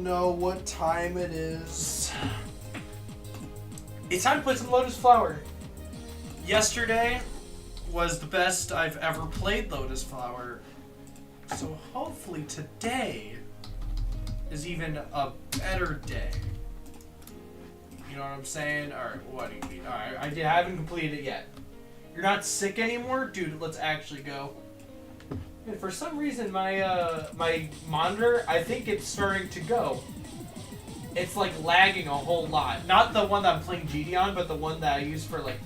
know what time it is. It's time to play some Lotus Flower. Yesterday was the best I've ever played Lotus Flower. So hopefully today is even a better day. You know what I'm saying? Alright, what do you mean? Alright, I haven't completed it yet. You're not sick anymore? Dude, let's actually go. And for some reason, my my monitor, I think it's starting to go. It's like lagging a whole lot. Not the one that I'm playing GD on, but the one that I use for like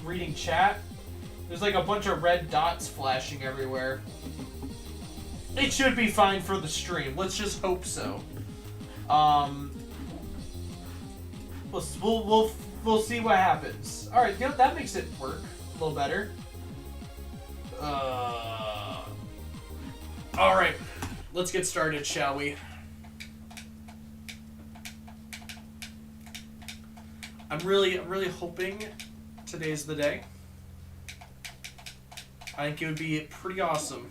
reading chat. There's like a bunch of red dots flashing everywhere. It should be fine for the stream. Let's just hope so. We'll see what happens. All right, that makes it work a little better. All right, let's get started, shall we? I'm really hoping today's the day. I think it would be pretty awesome.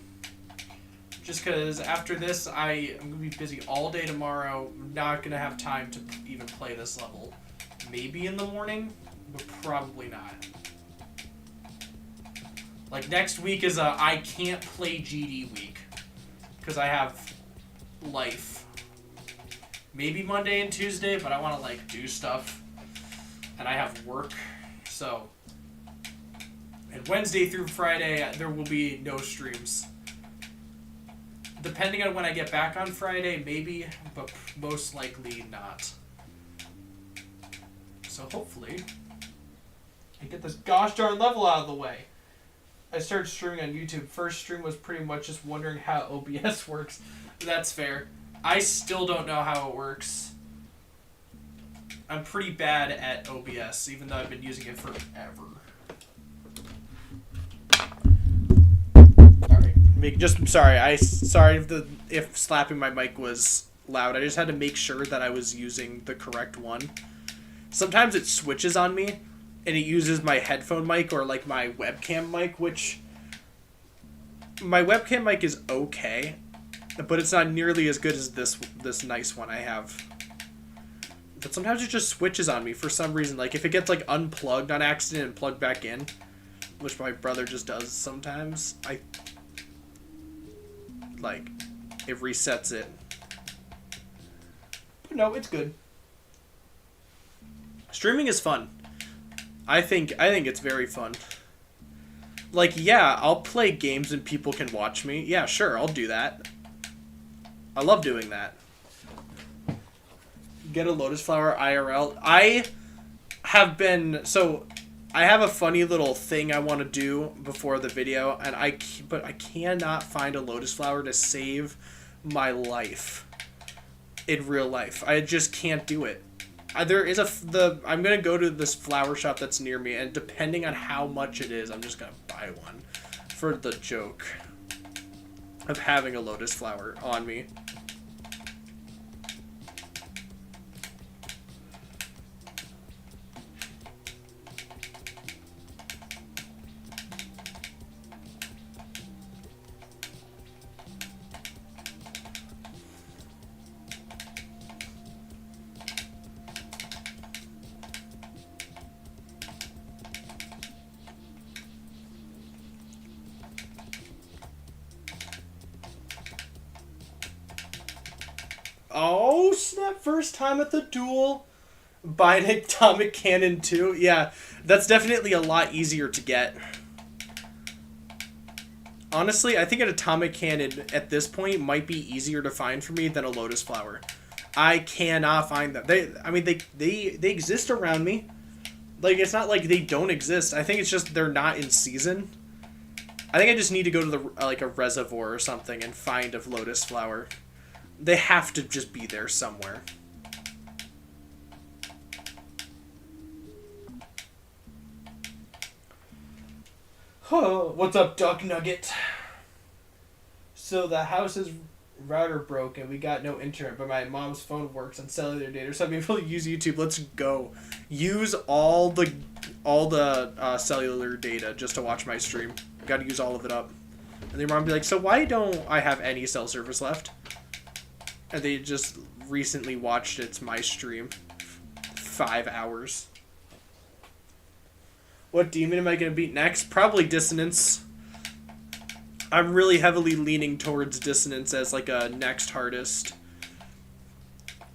Just because after this, I'm going to be busy all day tomorrow. I'm not going to have time to even play this level. Maybe in the morning, but probably not. Like, next week is a I can't play GD week. Because I have life. Maybe Monday and Tuesday, but I want to, like, do stuff. And I have work. So, and Wednesday through Friday, there will be no streams. Depending on when I get back on Friday, maybe, but most likely not. So hopefully, I get this gosh darn level out of the way. I started streaming on YouTube. First stream was pretty much just wondering how OBS works. That's fair. I still don't know how it works. I'm pretty bad at OBS, even though I've been using it forever. Sorry if slapping my mic was loud. I just had to make sure that I was using the correct one. Sometimes it switches on me, and it uses my headphone mic or like my webcam mic, which my webcam mic is okay, but it's not nearly as good as this nice one I have. But sometimes it just switches on me for some reason. Like if it gets like unplugged on accident and plugged back in, which my brother just does sometimes, it resets it. But no, it's good. Streaming is fun. I think it's very fun. Like, yeah, I'll play games and people can watch me. Yeah, sure, I'll do that. I love doing that. Get a Lotus Flower IRL. I have a funny little thing I want to do before the video, and I cannot find a Lotus Flower to save my life in real life. I just can't do it. I'm gonna go to this flower shop that's near me, and depending on how much it is, I'm just gonna buy one for the joke of having a Lotus Flower on me. Oh, snap. First time at the duel. Buy an atomic cannon, too. Yeah, that's definitely a lot easier to get. Honestly, I think an atomic cannon at this point might be easier to find for me than a Lotus Flower. I cannot find them. They exist around me. Like, it's not like they don't exist. I think it's just they're not in season. I think I just need to go to a reservoir or something and find a Lotus Flower. They have to just be there somewhere. Oh, what's up, Duck Nugget? So the house's router broke and we got no internet, but my mom's phone works on cellular data, so I'm able to use YouTube. Let's go. Use all the cellular data just to watch my stream. Got to use all of it up. And then your mom be like, so why don't I have any cell service left? And they just recently watched it's my stream. 5 hours. What demon am I going to beat next? Probably Dissonance. I'm really heavily leaning towards Dissonance as like a next hardest.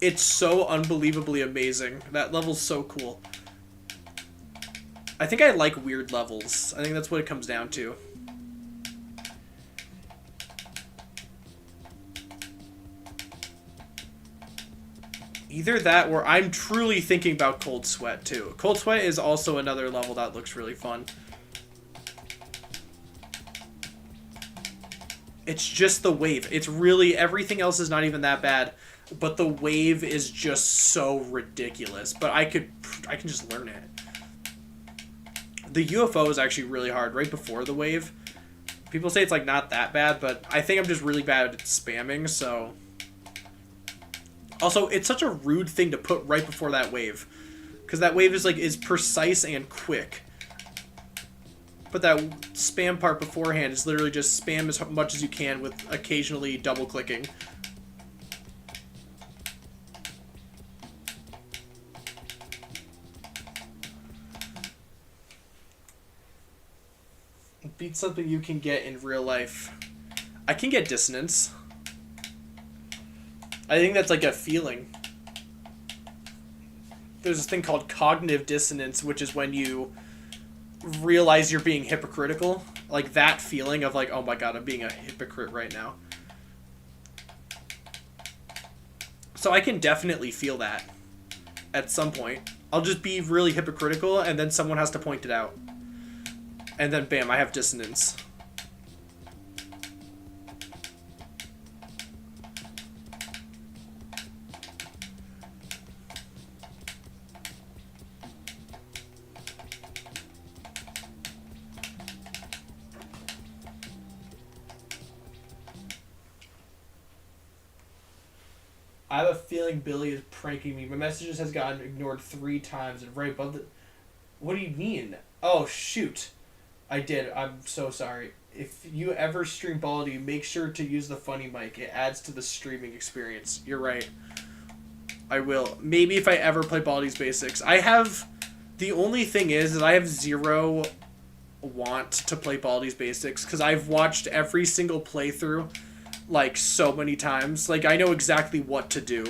It's so unbelievably amazing. That level's so cool. I think I like weird levels. I think that's what it comes down to. Either that or I'm truly thinking about Cold Sweat too. Cold Sweat is also another level that looks really fun. It's just the wave. It's really, everything else is not even that bad, but the wave is just so ridiculous. But I can just learn it. The UFO is actually really hard right before the wave. People say it's like not that bad, but I think I'm just really bad at spamming, so. Also, it's such a rude thing to put right before that wave, because that wave is precise and quick. But that spam part beforehand is literally just spam as much as you can with occasionally double clicking. Beat something you can get in real life. I can get Dissonance. I think that's like a feeling. There's this thing called cognitive dissonance, which is when you realize you're being hypocritical. Like that feeling of like, oh my god, I'm being a hypocrite right now. So I can definitely feel that at some point. I'll just be really hypocritical and then someone has to point it out. And then bam, I have dissonance. I have a feeling Billy is pranking me. My messages has gotten ignored 3 times and right above the... What do you mean? Oh, shoot. I did. I'm so sorry. If you ever stream Baldi, make sure to use the funny mic. It adds to the streaming experience. You're right. I will. Maybe if I ever play Baldi's Basics. I have... The only thing is I have zero want to play Baldi's Basics because I've watched every single playthrough like so many times. Like I know exactly what to do.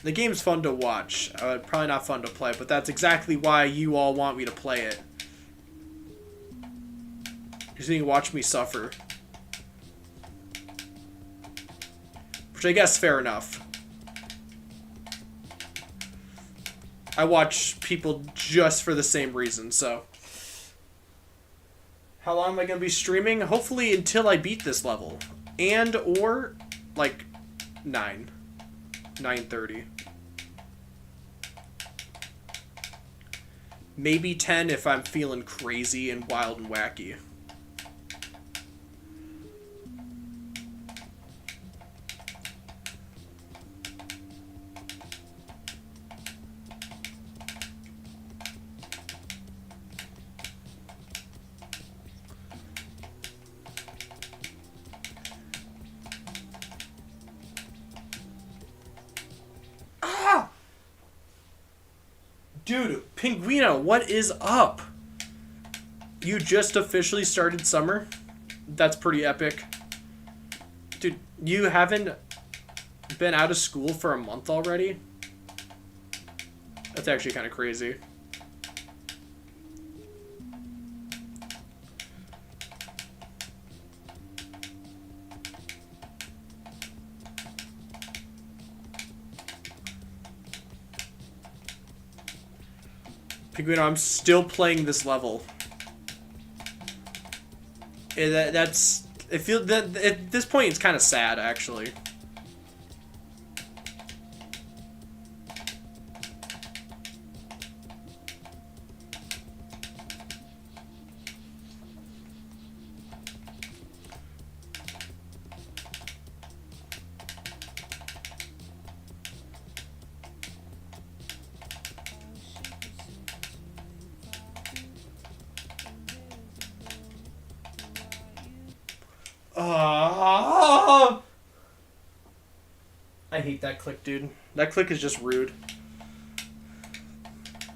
The game's fun to watch. Probably not fun to play, but that's exactly why you all want me to play it. Because you can watch me suffer. Which I guess fair enough. I watch people just for the same reason, so. How long am I going to be streaming? Hopefully until I beat this level. And or, like, 9:30. Maybe 10 if I'm feeling crazy and wild and wacky. Dude, Pinguino, what is up? You just officially started summer? That's pretty epic. Dude, you haven't been out of school for a month already? That's actually kind of crazy. Pinguino, I'm still playing this level. That's... I feel that at this point it's kind of sad, actually. I hate that click, dude. That click is just rude.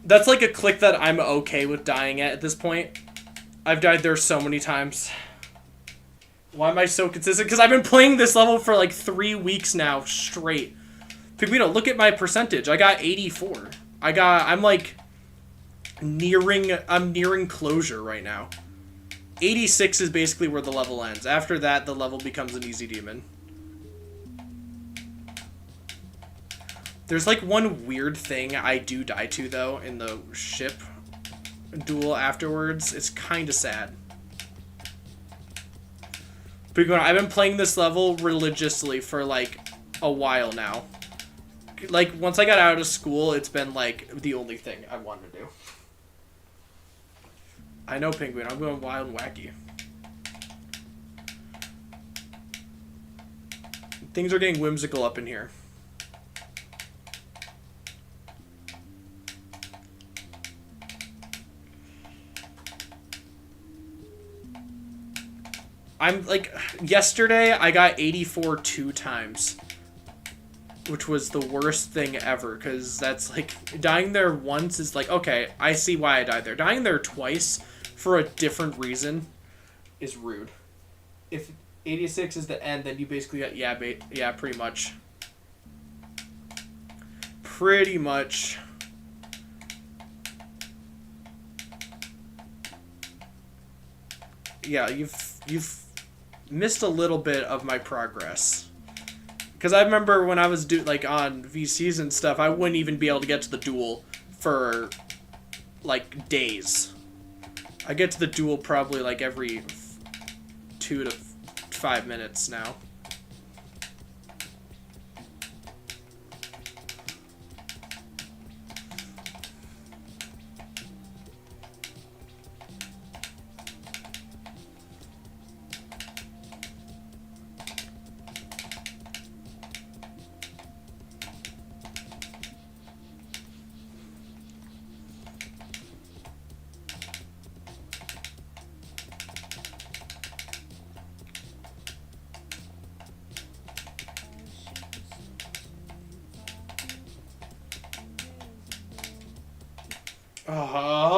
That's like a click that I'm okay with dying at this point. I've died there so many times. Why am I so consistent? Because I've been playing this level for like 3 weeks now straight. Pigwino, look at my percentage. I got 84. I'm like nearing closure right now. 86 is basically where the level ends. After that, the level becomes an easy demon. There's like one weird thing I do die to though in the ship duel afterwards. It's kind of sad. But I've been playing this level religiously for like a while now. Like once I got out of school, it's been like the only thing I wanted to do. I know, Penguin. I'm going wild and wacky. Things are getting whimsical up in here. I'm like, yesterday I got 84 2 times. Which was the worst thing ever, because that's like, dying there once is like, okay, I see why I died there. Dying there twice for a different reason is rude. If 86 is the end, then you basically got, yeah, pretty much. Pretty much. Yeah, you've missed a little bit of my progress. Because I remember when I was like on VCs and stuff, I wouldn't even be able to get to the duel for like days. I get to the duel probably like every 2 to 5 minutes now.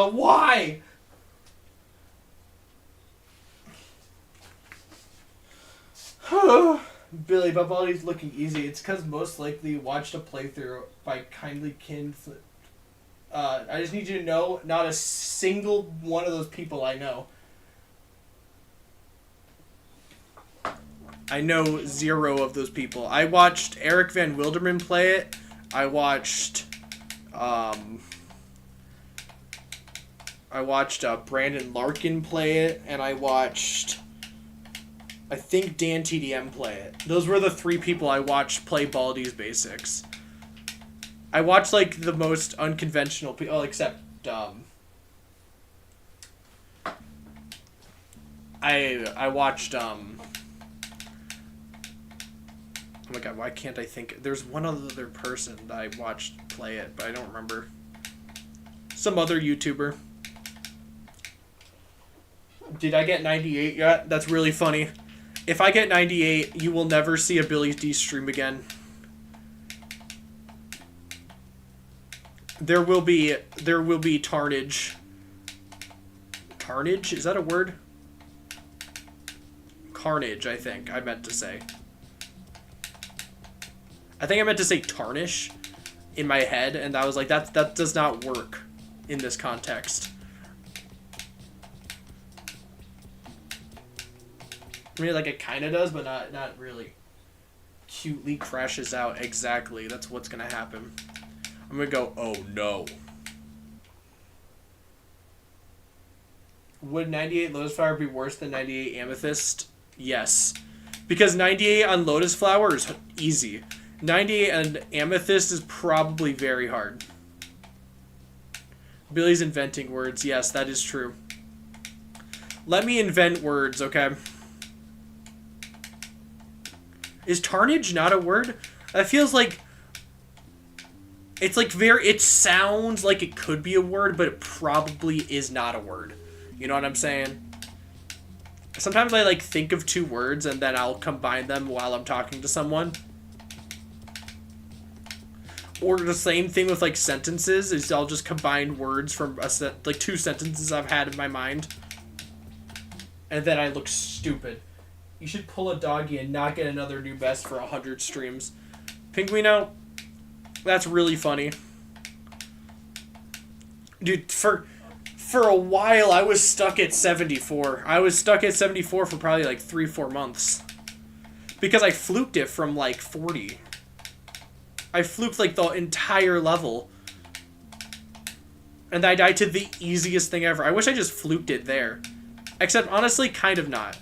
Why? Billy, Bubbaldi's looking easy. It's because most likely you watched a playthrough by Kindly Kin. I just need you to know, not a single one of those people I know. I know 0 of those people. I watched Eric Van Wilderman play it. I watched Brandon Larkin play it, and I watched, I think, Dan TDM play it. Those were the 3 people I watched play Baldi's Basics. I watched, like, the most unconventional people, except, I watched, oh my god, why can't I think? There's one other person that I watched play it, but I don't remember. Some other YouTuber. Did I get 98 yet? That's really funny. If I get 98, you will never see a Billy D stream again. There will be tarnage. Tarnage? Is that a word? Carnage, I think I meant to say. I think I meant to say tarnish in my head, and I was like, that does not work in this context. I mean, like, it kind of does, but not really. Cutely crashes out. Exactly. That's what's going to happen. I'm going to go, oh, no. Would 98 Lotus Flower be worse than 98 Amethyst? Yes. Because 98 on Lotus Flower is easy. 98 on Amethyst is probably very hard. Billy's inventing words. Yes, that is true. Let me invent words, okay? Is tarnage not a word? That feels like... It's like it sounds like it could be a word, but it probably is not a word. You know what I'm saying? Sometimes I like think of two words and then I'll combine them while I'm talking to someone. Or the same thing with like sentences is I'll just combine words from like two sentences I've had in my mind. And then I look stupid. You should pull a doggy and not get another new best for 100 streams. Pinguino, that's really funny. Dude, for a while I was stuck at 74. I was stuck at 74 for probably like 3-4 months. Because I fluked it from like 40. I fluked like the entire level. And I died to the easiest thing ever. I wish I just fluked it there. Except honestly, kind of not.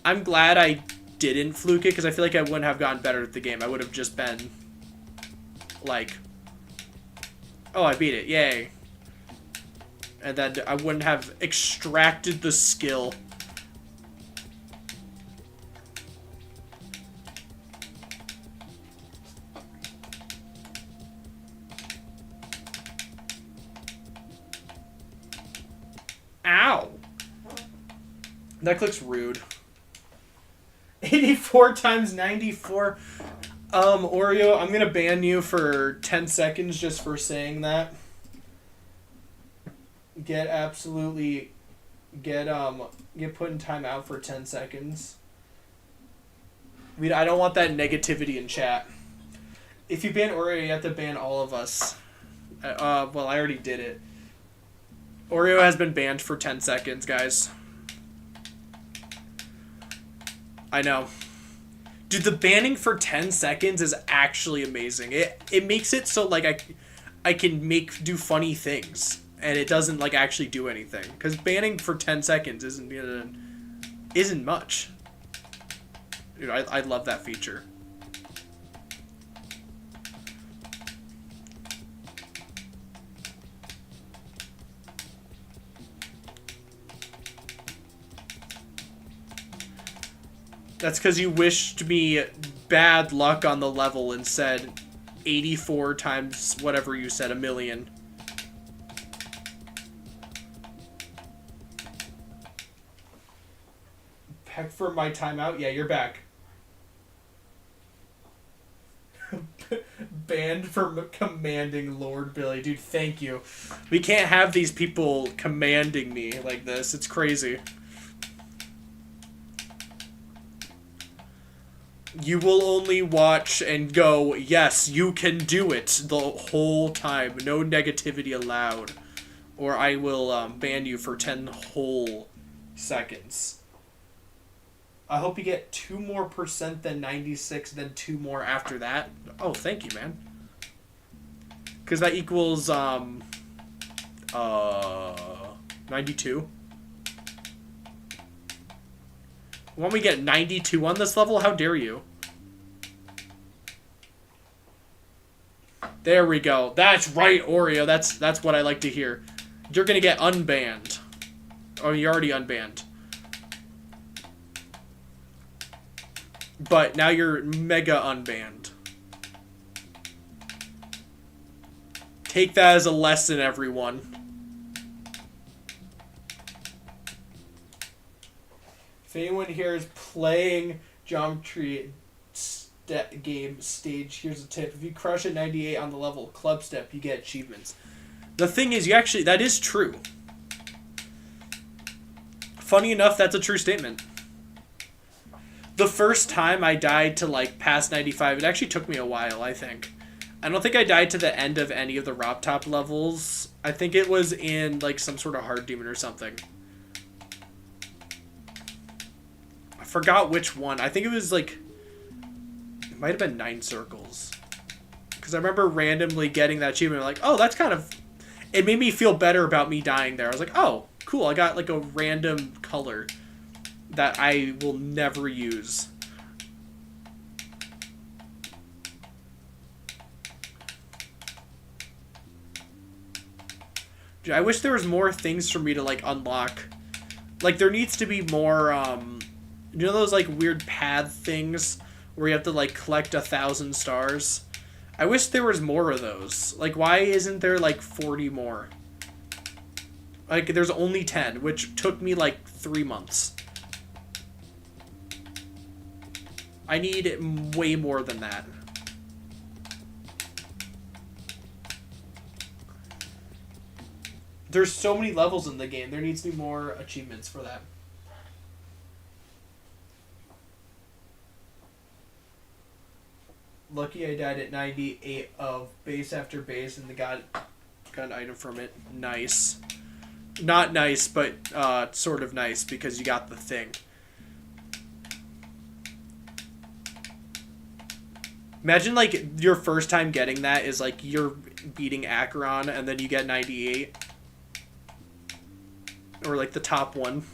I'm glad I didn't fluke it because I feel like I wouldn't have gotten better at the game. I would have just been like, oh, I beat it. Yay. And then I wouldn't have extracted the skill. Ow. That looks rude. 84 times 94. Oreo, I'm gonna ban you for 10 seconds just for saying that. Get put in timeout for 10 seconds. I don't want that negativity in chat. If you ban Oreo, you have to ban all of us. Well, I already did it. Oreo has been banned for 10 seconds, guys. I know. Dude, the banning for 10 seconds is actually amazing. It makes it so like I can do funny things and it doesn't like actually do anything. Cuz banning for 10 seconds isn't much. Dude, I love that feature. That's because you wished me bad luck on the level and said 84 times whatever you said, 1,000,000. Back for my timeout? Yeah, you're back. Banned for commanding Lord Billy. Dude, thank you. We can't have these people commanding me like this. It's crazy. You will only watch and go, yes, you can do it the whole time. No negativity allowed. Or I will ban you for 10 whole seconds. I hope you get 2 more % than 96, then 2 more after that. Oh, thank you, man. Because that equals 92. Want me to get 92 on this level? How dare you? There we go. That's right, Oreo. That's what I like to hear. You're gonna get unbanned. Oh, you're already unbanned. But now you're mega unbanned. Take that as a lesson, everyone. If anyone here is playing Geometry game stage, here's a tip. If you crush at 98 on the level club step, you get achievements. The thing is, that is true. Funny enough, that's a true statement. The first time I died to like past 95, it actually took me a while, I think. I don't think I died to the end of any of the Rob Top levels. I think it was in like some sort of hard demon or something. Forgot which one. I think it was like, it might have been 9 circles. Because I remember randomly getting that achievement. Like, oh, that's kind of, it made me feel better about me dying there. I was like, oh, cool. I got like a random color that I will never use. Dude, I wish there was more things for me to like unlock. Like there needs to be more, you know those like weird pad things where you have to like collect 1,000 stars? I wish there was more of those. Like why isn't there like 40 more? Like there's only 10, which took me like 3 months. I need way more than that. There's so many levels in the game. There needs to be more achievements for that. Lucky I died at 98 of base after base and got an item from it. Nice. Not nice, but sort of nice because you got the thing. Imagine like your first time getting that is like you're beating Acheron and then you get 98. Or like the top one.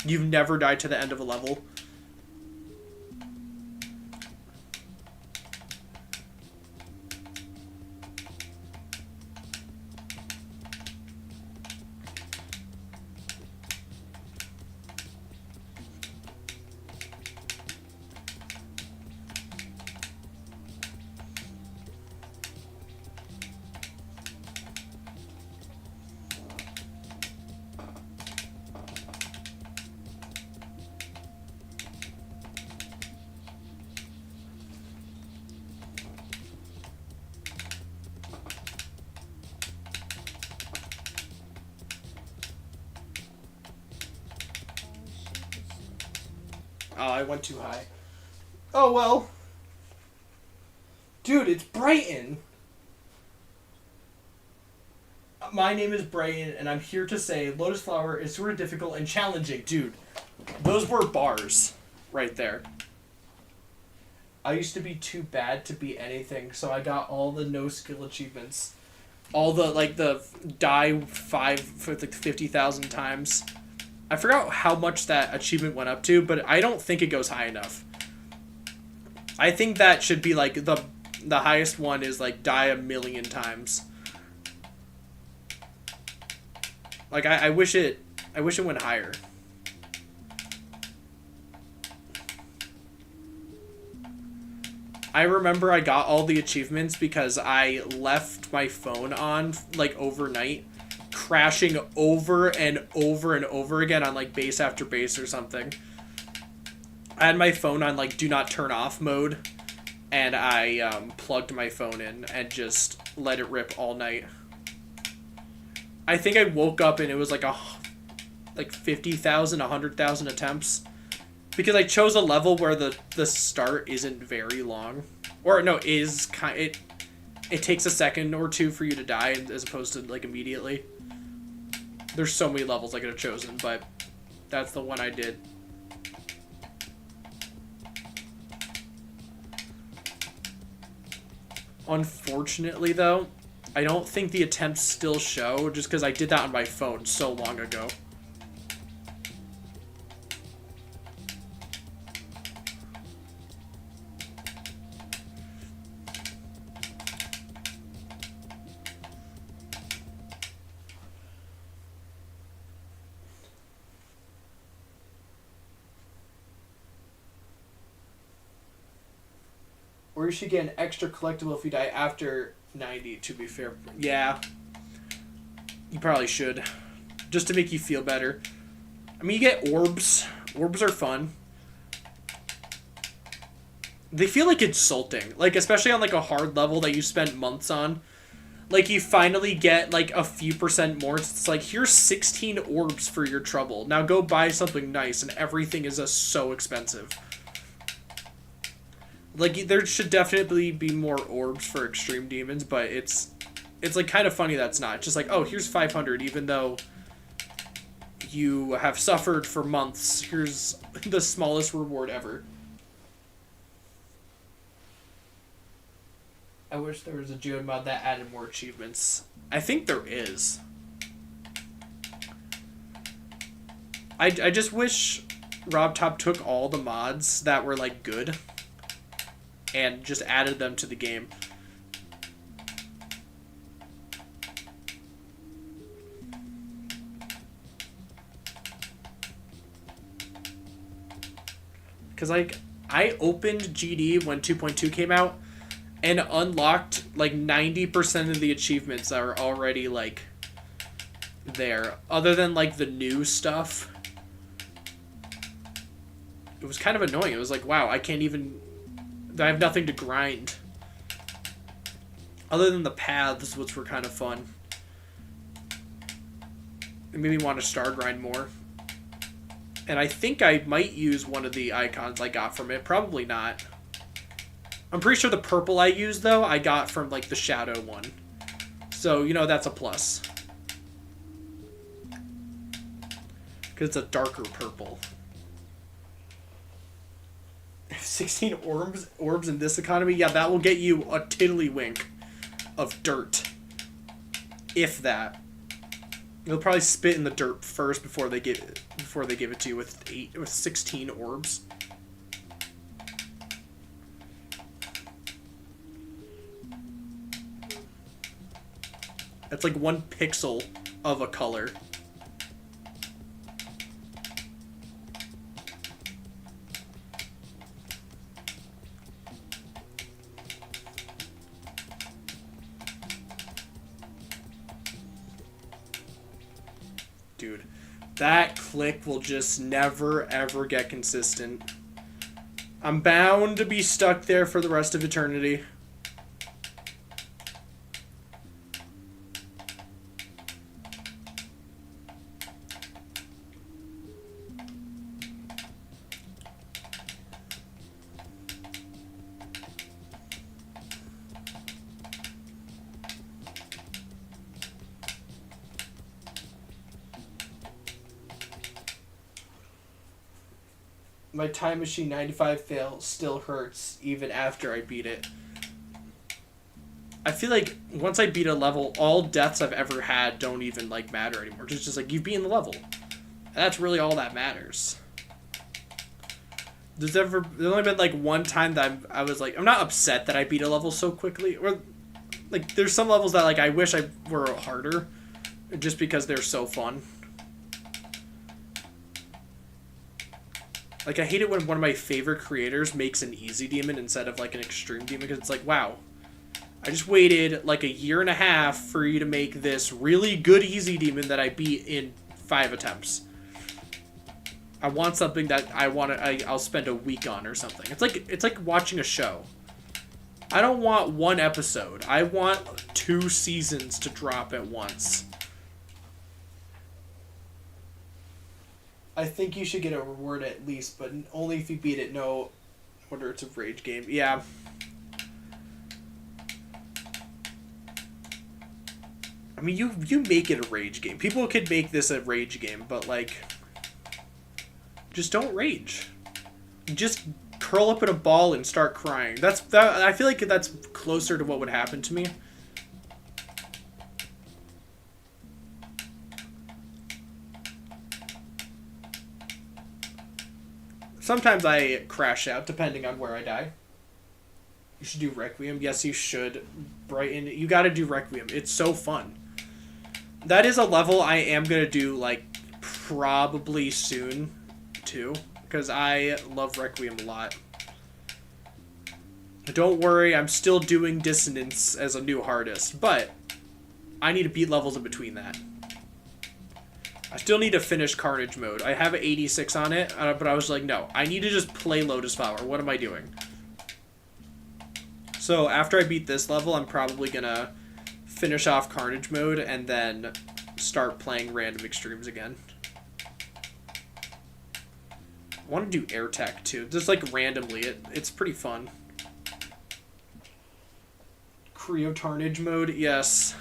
You've never died to the end of a level. Oh, I went too high. Oh, well. Dude, it's Brighton. My name is Brighton, and I'm here to say Lotus Flower is sort of difficult and challenging. Dude, those were bars right there. I used to be too bad to beat anything, so I got all the no-skill achievements. All the, like, the die 5 for like 50,000 times. I forgot how much that achievement went up to, but I don't think it goes high enough. I think that should be like the highest one is like die 1,000,000 times. Like I wish it went higher. I remember I got all the achievements because I left my phone on like overnight, crashing over and over and over again on like base after base or something. I had my phone on like do not turn off mode, and I plugged my phone in and just let it rip all night. I think I woke up and it was like 50,000, 100,000 attempts, because I chose a level where the start isn't very long, or no, it takes a second or two for you to die as opposed to like immediately. There's so many levels I could have chosen, but that's the one I did. Unfortunately, though, I don't think the attempts still show, just because I did that on my phone so long ago. Or you should get an extra collectible if you die after 90, to be fair. Yeah. You probably should. Just to make you feel better. I mean, you get orbs. Orbs are fun. They feel like insulting. Like, especially on like a hard level that you spent months on. Like, you finally get like a few % more. It's like, here's 16 orbs for your trouble. Now go buy something nice, and everything is just so expensive. Like, there should definitely be more orbs for extreme demons, but it's like kind of funny that's not. It's just like, oh, here's 500, even though you have suffered for months. Here's the smallest reward ever. I wish there was a Geode mod that added more achievements. I think there is. I just wish RobTop took all the mods that were like good and just added them to the game. Because, like, I opened GD when 2.2 came out and unlocked, like, 90% of the achievements that are already, like, there. Other than, like, the new stuff. it was kind of annoying. It was like, wow, I have nothing to grind. Other than the paths, which were kind of fun. It made me want to star grind more. And I think I might use one of the icons I got from it. Probably not. I'm pretty sure the purple I used, though, I got from, like, the shadow one. So, you know, that's a plus. Because it's a darker purple. 16 orbs in this economy? Yeah, that will get you a tiddlywink of dirt. If that. They'll probably spit in the dirt first before they give it to you with 16 orbs. That's like 1 pixel of a color. Dude, that click will just never ever get consistent. I'm bound to be stuck there for the rest of eternity. My Time Machine 95 fail still hurts even after I beat it. I feel like once I beat a level, all deaths I've ever had don't even like matter anymore. It's just like you've beaten the level. And that's really all that matters. There's only been like one time that I was like, I'm not upset that I beat a level so quickly. Or like there's some levels that like I wish I were harder just because they're so fun. Like, I hate it when one of my favorite creators makes an easy demon instead of, like, an extreme demon, because it's like, wow, I just waited, like, 1.5 years for you to make this really good easy demon that I beat in 5 attempts. I want something that I'll spend a week on or something. It's like watching a show. I don't want 1 episode. I want 2 seasons to drop at once. I think you should get a reward at least, but only if you beat it. No wonder it's a rage game. Yeah. I mean, you make it a rage game. People could make this a rage game, but, like, just don't rage. Just curl up in a ball and start crying. I feel like that's closer to what would happen to me. Sometimes I crash out, depending on where I die. You should do Requiem. Yes, you should. Brighten. You gotta do Requiem. It's so fun. That is a level I am gonna do, like, probably soon, too. Because I love Requiem a lot. Don't worry, I'm still doing Dissonance as a new hardest, but I need to beat levels in between that. I still need to finish Carnage mode. I have an 86 on it, but I was like, no, I need to just play Lotus Flower. What am I doing? So after I beat this level, I'm probably going to finish off Carnage mode and then start playing random extremes again. I want to do Air Tech too, just like randomly. It's pretty fun. Creo Tarnage mode, yes.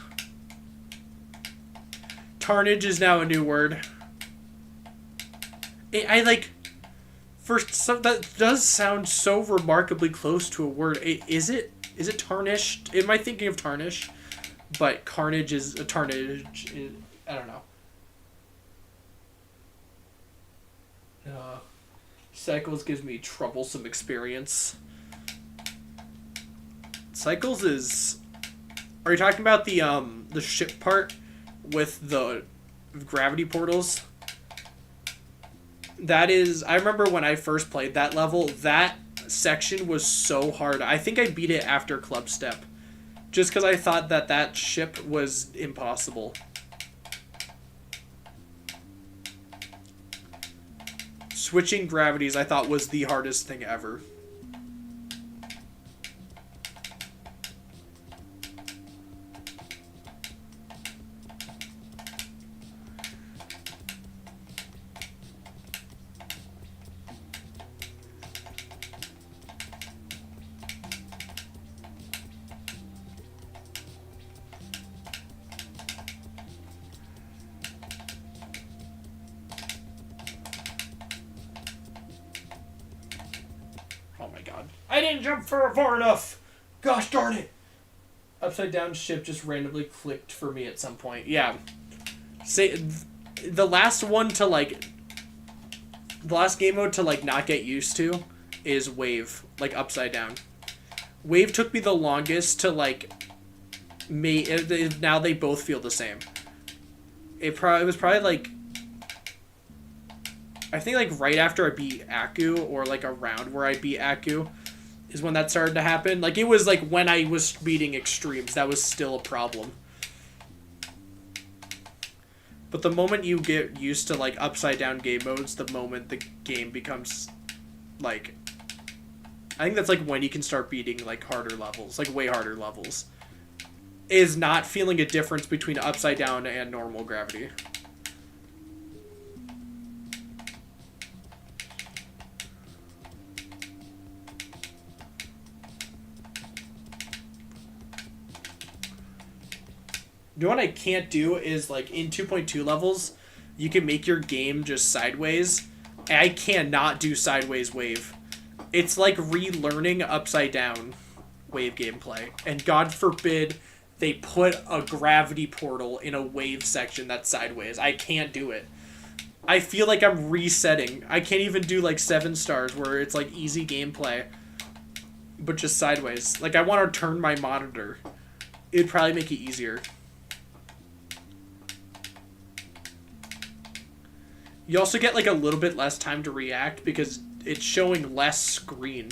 Tarnage is now a new word. That does sound so remarkably close to a word. Is it tarnished? Am I thinking of tarnish? But carnage is a tarnage. I don't know. Cycles gives me troublesome experience. Cycles is... Are you talking about the ship part with the gravity portals? That is... I remember when I first played that level, that section was so hard. I think I beat it after Club Step. Just because I thought that ship was impossible. switching gravities I thought was the hardest thing ever. Oh my god. I didn't jump far enough! Gosh darn it! Upside down ship just randomly clicked for me at some point. Yeah. Say, the last one to like... The last game mode to like not get used to is Wave. Like upside down. Wave took me the longest to like... Now they both feel the same. It was probably like... I think like right after I beat Aku, or like around where I beat Aku, is when that started to happen. Like it was like when I was beating extremes, that was still a problem. But the moment you get used to like upside down game modes, the moment the game becomes like... I think that's like when you can start beating like harder levels, like way harder levels. Is not feeling a difference between upside down and normal gravity. You know what I can't do is, like, in 2.2 levels, you can make your game just sideways. I cannot do sideways wave. It's like relearning upside down wave gameplay. And God forbid they put a gravity portal in a wave section that's sideways. I can't do it. I feel like I'm resetting. I can't even do, like, 7 stars where it's, like, easy gameplay, but just sideways. Like, I want to turn my monitor. It'd probably make it easier. You also get like a little bit less time to react because it's showing less screen.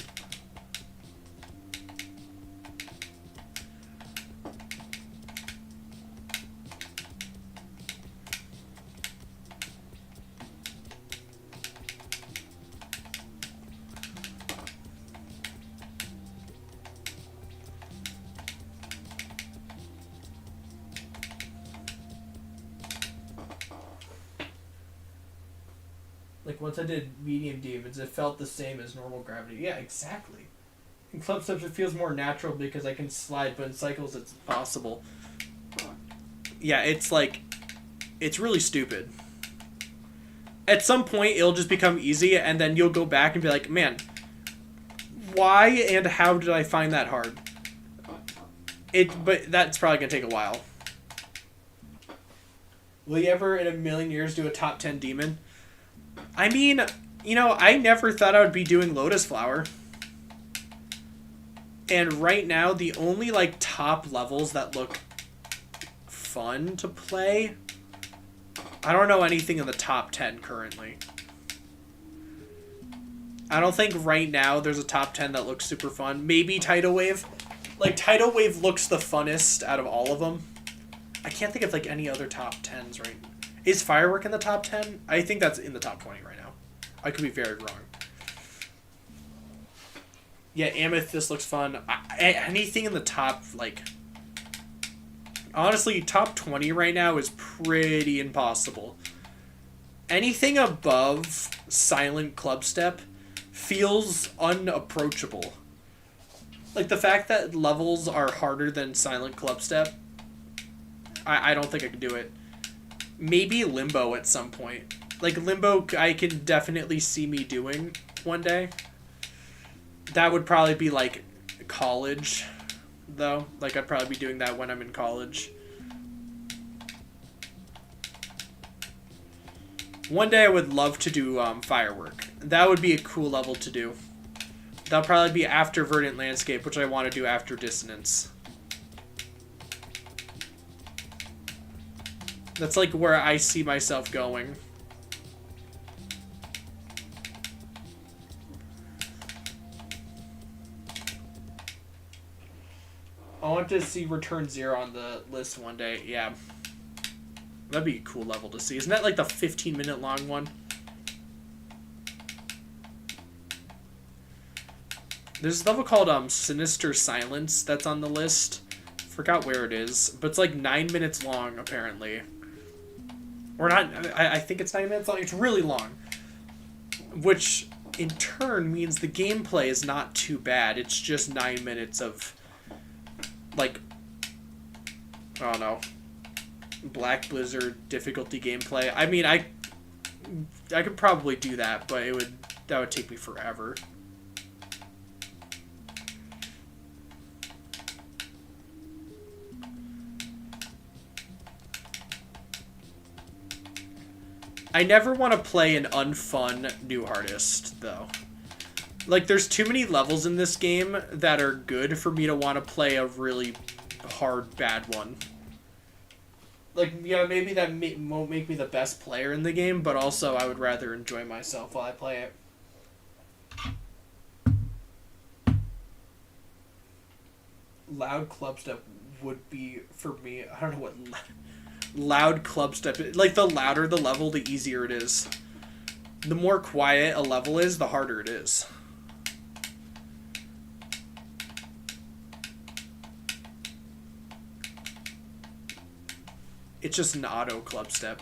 Like, once I did medium demons, it felt the same as normal gravity. Yeah, exactly. In club steps, it feels more natural because I can slide, but in cycles, it's impossible. Yeah, it's like... It's really stupid. At some point, it'll just become easy, and then you'll go back and be like, man, why and how did I find that hard? But that's probably going to take a while. Will you ever, in a million years, do a top 10 demon? I mean, you know, I never thought I would be doing Lotus Flower. And right now, the only, like, top levels that look fun to play... I don't know anything in the top 10 currently. I don't think right now there's a top 10 that looks super fun. Maybe Tidal Wave. Like, Tidal Wave looks the funnest out of all of them. I can't think of, like, any other top 10s right now. Is Firework in the top 10? I think that's in the top 20 right now. I could be very wrong. Yeah, Amethyst looks fun. Anything in the top, like... Honestly, top 20 right now is pretty impossible. Anything above Silent Clubstep feels unapproachable. Like, the fact that levels are harder than Silent Clubstep, I don't think I could do it. Maybe Limbo at some point. Like, Limbo, I can definitely see me doing one day. That would probably be, like, college, though. Like, I'd probably be doing that when I'm in college. One day I would love to do Firework. That would be a cool level to do. That'll probably be after Verdant Landscape, which I want to do after Dissonance. That's like where I see myself going. I want to see Return Zero on the list one day. Yeah. That'd be a cool level to see. Isn't that like the 15-minute long one? There's a level called Sinister Silence that's on the list. Forgot where it is, but it's like 9 minutes long apparently. Or not, I think it's 9 minutes long. It's really long. Which in turn means the gameplay is not too bad. It's just 9 minutes of like, I don't know, Black Blizzard difficulty gameplay. I mean, I could probably do that, but that would take me forever. I never want to play an unfun new artist, though. Like, there's too many levels in this game that are good for me to want to play a really hard, bad one. Like, yeah, maybe that won't make me the best player in the game, but also I would rather enjoy myself while I play it. Loud clubstep would be, for me, I don't know what... Loud clubstep. Like, the louder the level, the easier it is. The more quiet a level is, the harder it is. It's just an auto clubstep.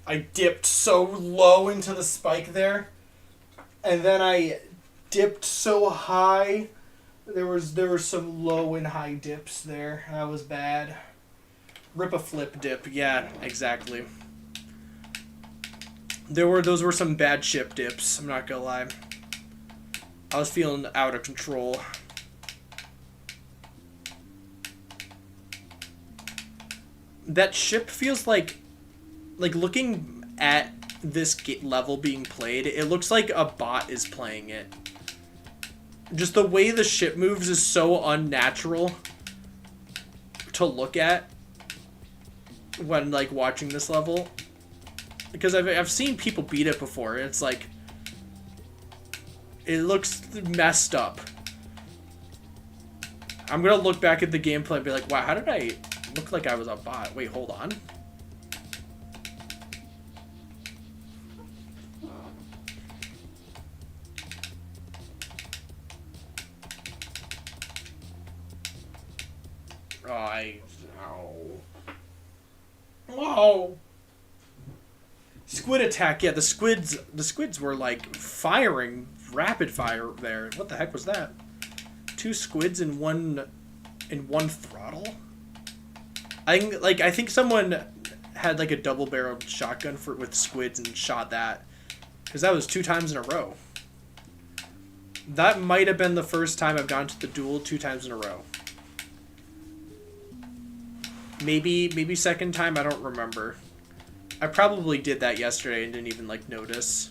I dipped so low into the spike there, and then I dipped so high. There were some low and high dips there. That was bad. Rip a flip dip. Yeah, exactly. Those were some bad ship dips. I'm not gonna lie. I was feeling out of control. That ship feels like looking at this level being played, it looks like a bot is playing it. Just the way the ship moves is so unnatural to look at when like watching this level, because I've seen people beat it before. It's like, it looks messed up. I'm gonna look back at the gameplay and be like, wow, how did I look like I was a bot? Wait, hold on. Whoa. Squid attack. Yeah, the squids were like firing rapid fire there. What the heck was that? 2 squids in one throttle? I think someone had like a double-barreled shotgun with squids and shot that, because that was 2 times in a row. That might have been the first time I've gone to the duel 2 times in a row. Maybe second time, I don't remember. I probably did that yesterday and didn't even like notice.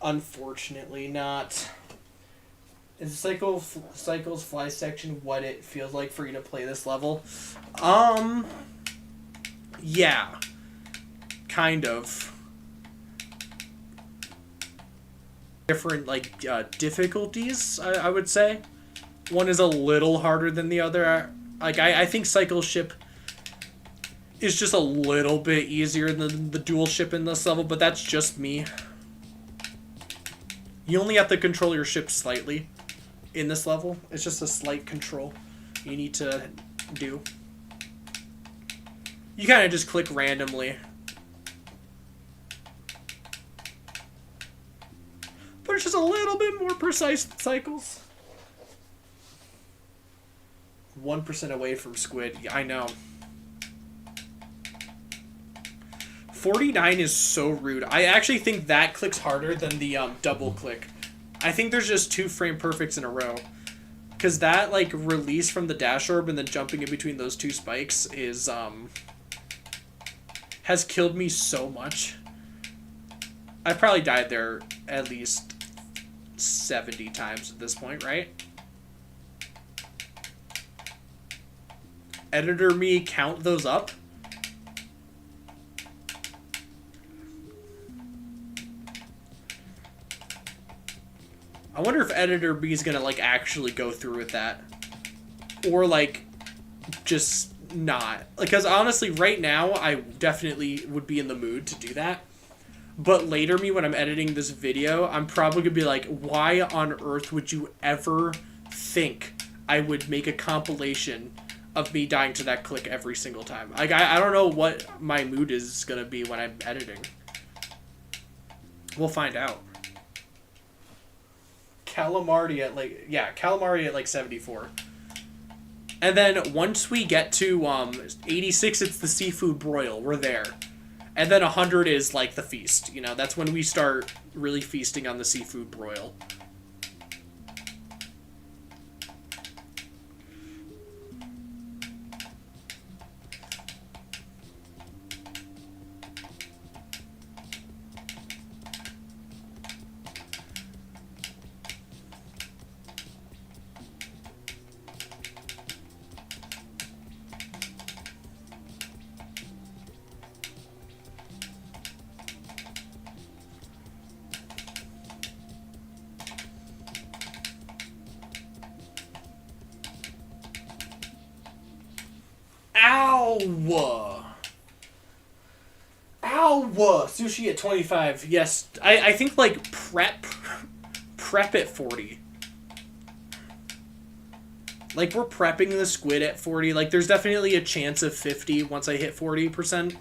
Unfortunately not. Is Cycle's fly section what it feels like for you to play this level? Yeah. Kind of. Different, like, difficulties, I would say. One is a little harder than the other. Like, I think Cycle Ship is just a little bit easier than the dual ship in this level, but that's just me. You only have to control your ship slightly. in this level. It's just a slight control you need to do. You kind of just click randomly. But it's just a little bit more precise cycles. 1% away from squid. Yeah, I know. 49 is so rude. I actually think that clicks harder than the double click. I think there's just 2 frame perfects in a row. Because that, like, release from the dash orb and then jumping in between those 2 spikes is, has killed me so much. I probably died there at least 70 times at this point, right? Editor me count those up? I wonder if Editor B is gonna, like, actually go through with that. Or, like, just not. Because, honestly, right now, I definitely would be in the mood to do that. But later me, when I'm editing this video, I'm probably gonna be like, why on earth would you ever think I would make a compilation of me dying to that click every single time? Like, I don't know what my mood is gonna be when I'm editing. We'll find out. Calamari at Calamari at like 74. And then once we get to 86, it's the seafood broil. We're there. And then 100 is like the feast. You know, that's when we start really feasting on the seafood broil. Ow! Ow! Sushi at 25. Yes, I think like prep at 40. Like, we're prepping the squid at 40. Like, there's definitely a chance of 50 once I hit 40%.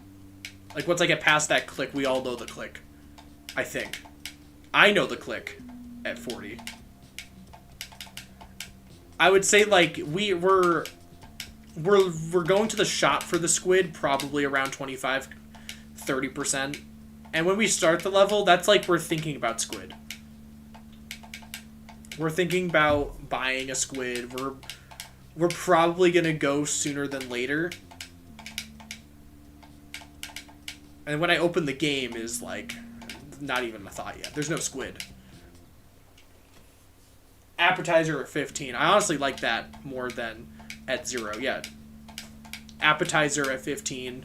Like, once I get past that click, we all know the click. I think. I know the click at 40. I would say, like, we're going to the shop for the squid probably around 25-30%. And when we start the level, that's like we're thinking about squid. We're thinking about buying a squid. We're probably going to go sooner than later. And when I open the game is like not even a thought yet. There's no squid. Appetizer at 15. I honestly like that more than at 0. Yeah. Appetizer at 15.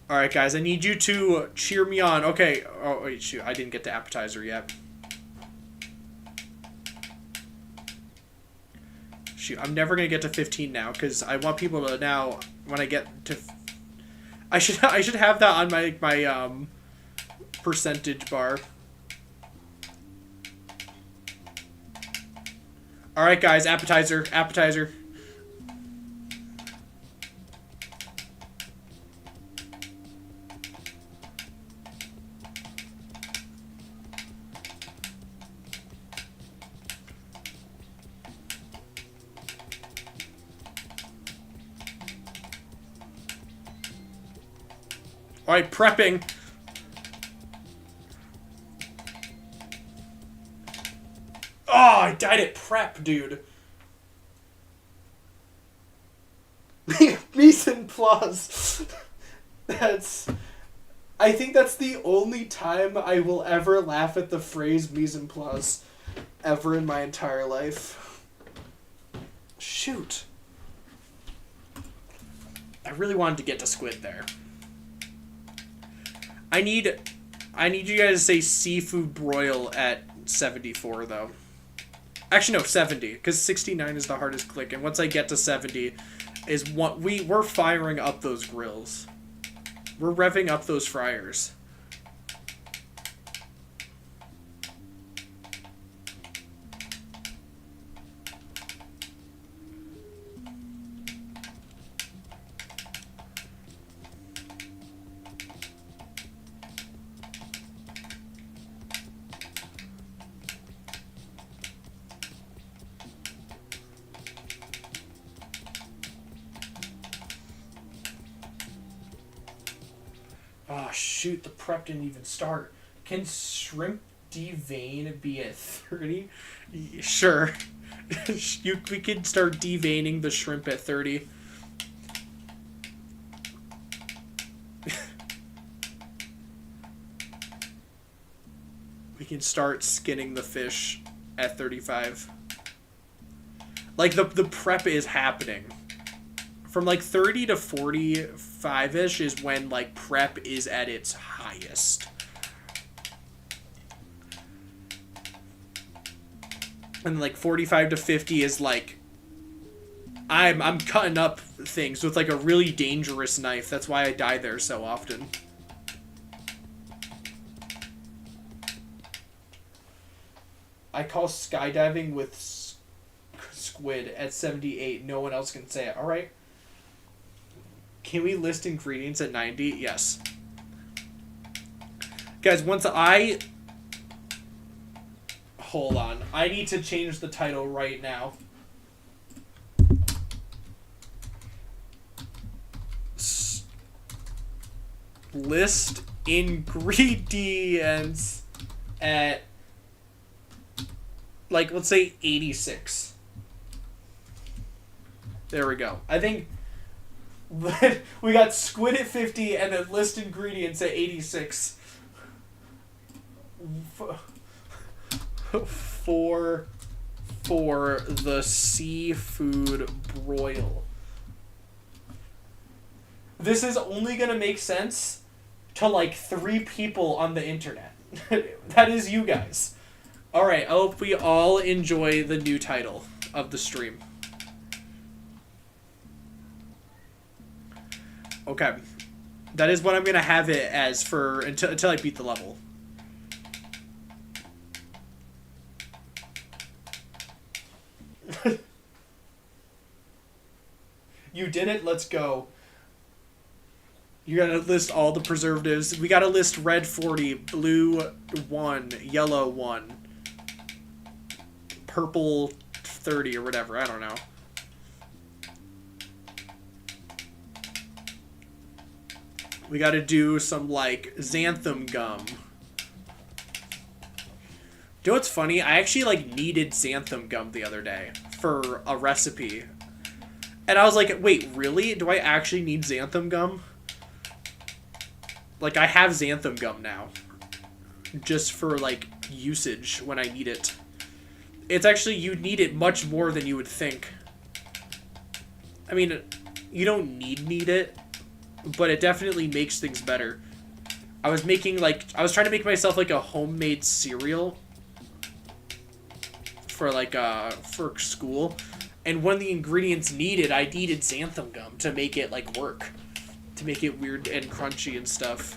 Alright, guys. I need you to cheer me on. Okay. Oh, wait, shoot. I didn't get to appetizer yet. Shoot. I'm never going to get to 15 now, because I want people to now, when I get to... I should have that on my percentage bar. Alright, guys. Appetizer. Appetizer. Alright, prepping. Oh, I died at prep, dude. Mise en place. I think that's the only time I will ever laugh at the phrase mise en place ever in my entire life. Shoot. I really wanted to get to squid there. I need you guys to say seafood broil at 74, though. Actually, no, 70, because 69 is the hardest click, and once I get to 70, is what we're firing up those grills. We're revving up those fryers. shoot, the prep didn't even start. Can shrimp devein be at 30? Sure. We can start deveining the shrimp at 30. We can start skinning the fish at 35. Like, the prep is happening. From, like, 30 to 45-ish is when, like, prep is at its highest. And, like, 45 to 50 is, like, I'm cutting up things with, like, a really dangerous knife. That's why I die there so often. I call skydiving with squid at 78. No one else can say it. All right. Can we list ingredients at 90? Yes. Guys, once I... Hold on. I need to change the title right now. List ingredients at, like, let's say 86. There we go. I think we got squid at 50 and then list ingredients at 86. For the seafood broil. This is only going to make sense to, like, 3 people on the internet. That is you guys. Alright, I hope we all enjoy the new title of the stream. Okay. That is what I'm going to have it as for until I beat the level. You did it, let's go. You gotta list all the preservatives. We gotta list red 40, blue 1, yellow 1, purple 30 or whatever, I don't know. We gotta do some, like, xanthan gum. You know what's funny? I actually, like, needed xanthan gum the other day for a recipe. And I was like, wait, really? Do I actually need xanthan gum? Like, I have xanthan gum now. Just for, like, usage when I need it. It's actually, you need it much more than you would think. I mean, you don't need it, but it definitely makes things better. I was trying to make myself, like, a homemade cereal for, like, for school. And one of the ingredients needed, I needed xanthan gum to make it, like, work. To make it weird and crunchy and stuff.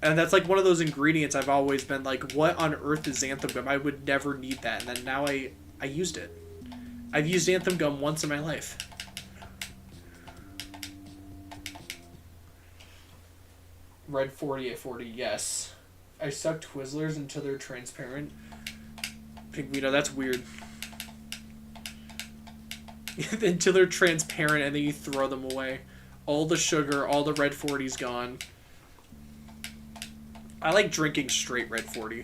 And that's, like, one of those ingredients I've always been like, what on earth is xanthan gum? I would never need that. And then now I used it. I've used xanthan gum once in my life. Red 40 at 40, yes. I suck Twizzlers until they're transparent. Pink Vito, that's weird. Until they're transparent and then you throw them away. All the sugar, all the red 40's gone. I like drinking straight red 40.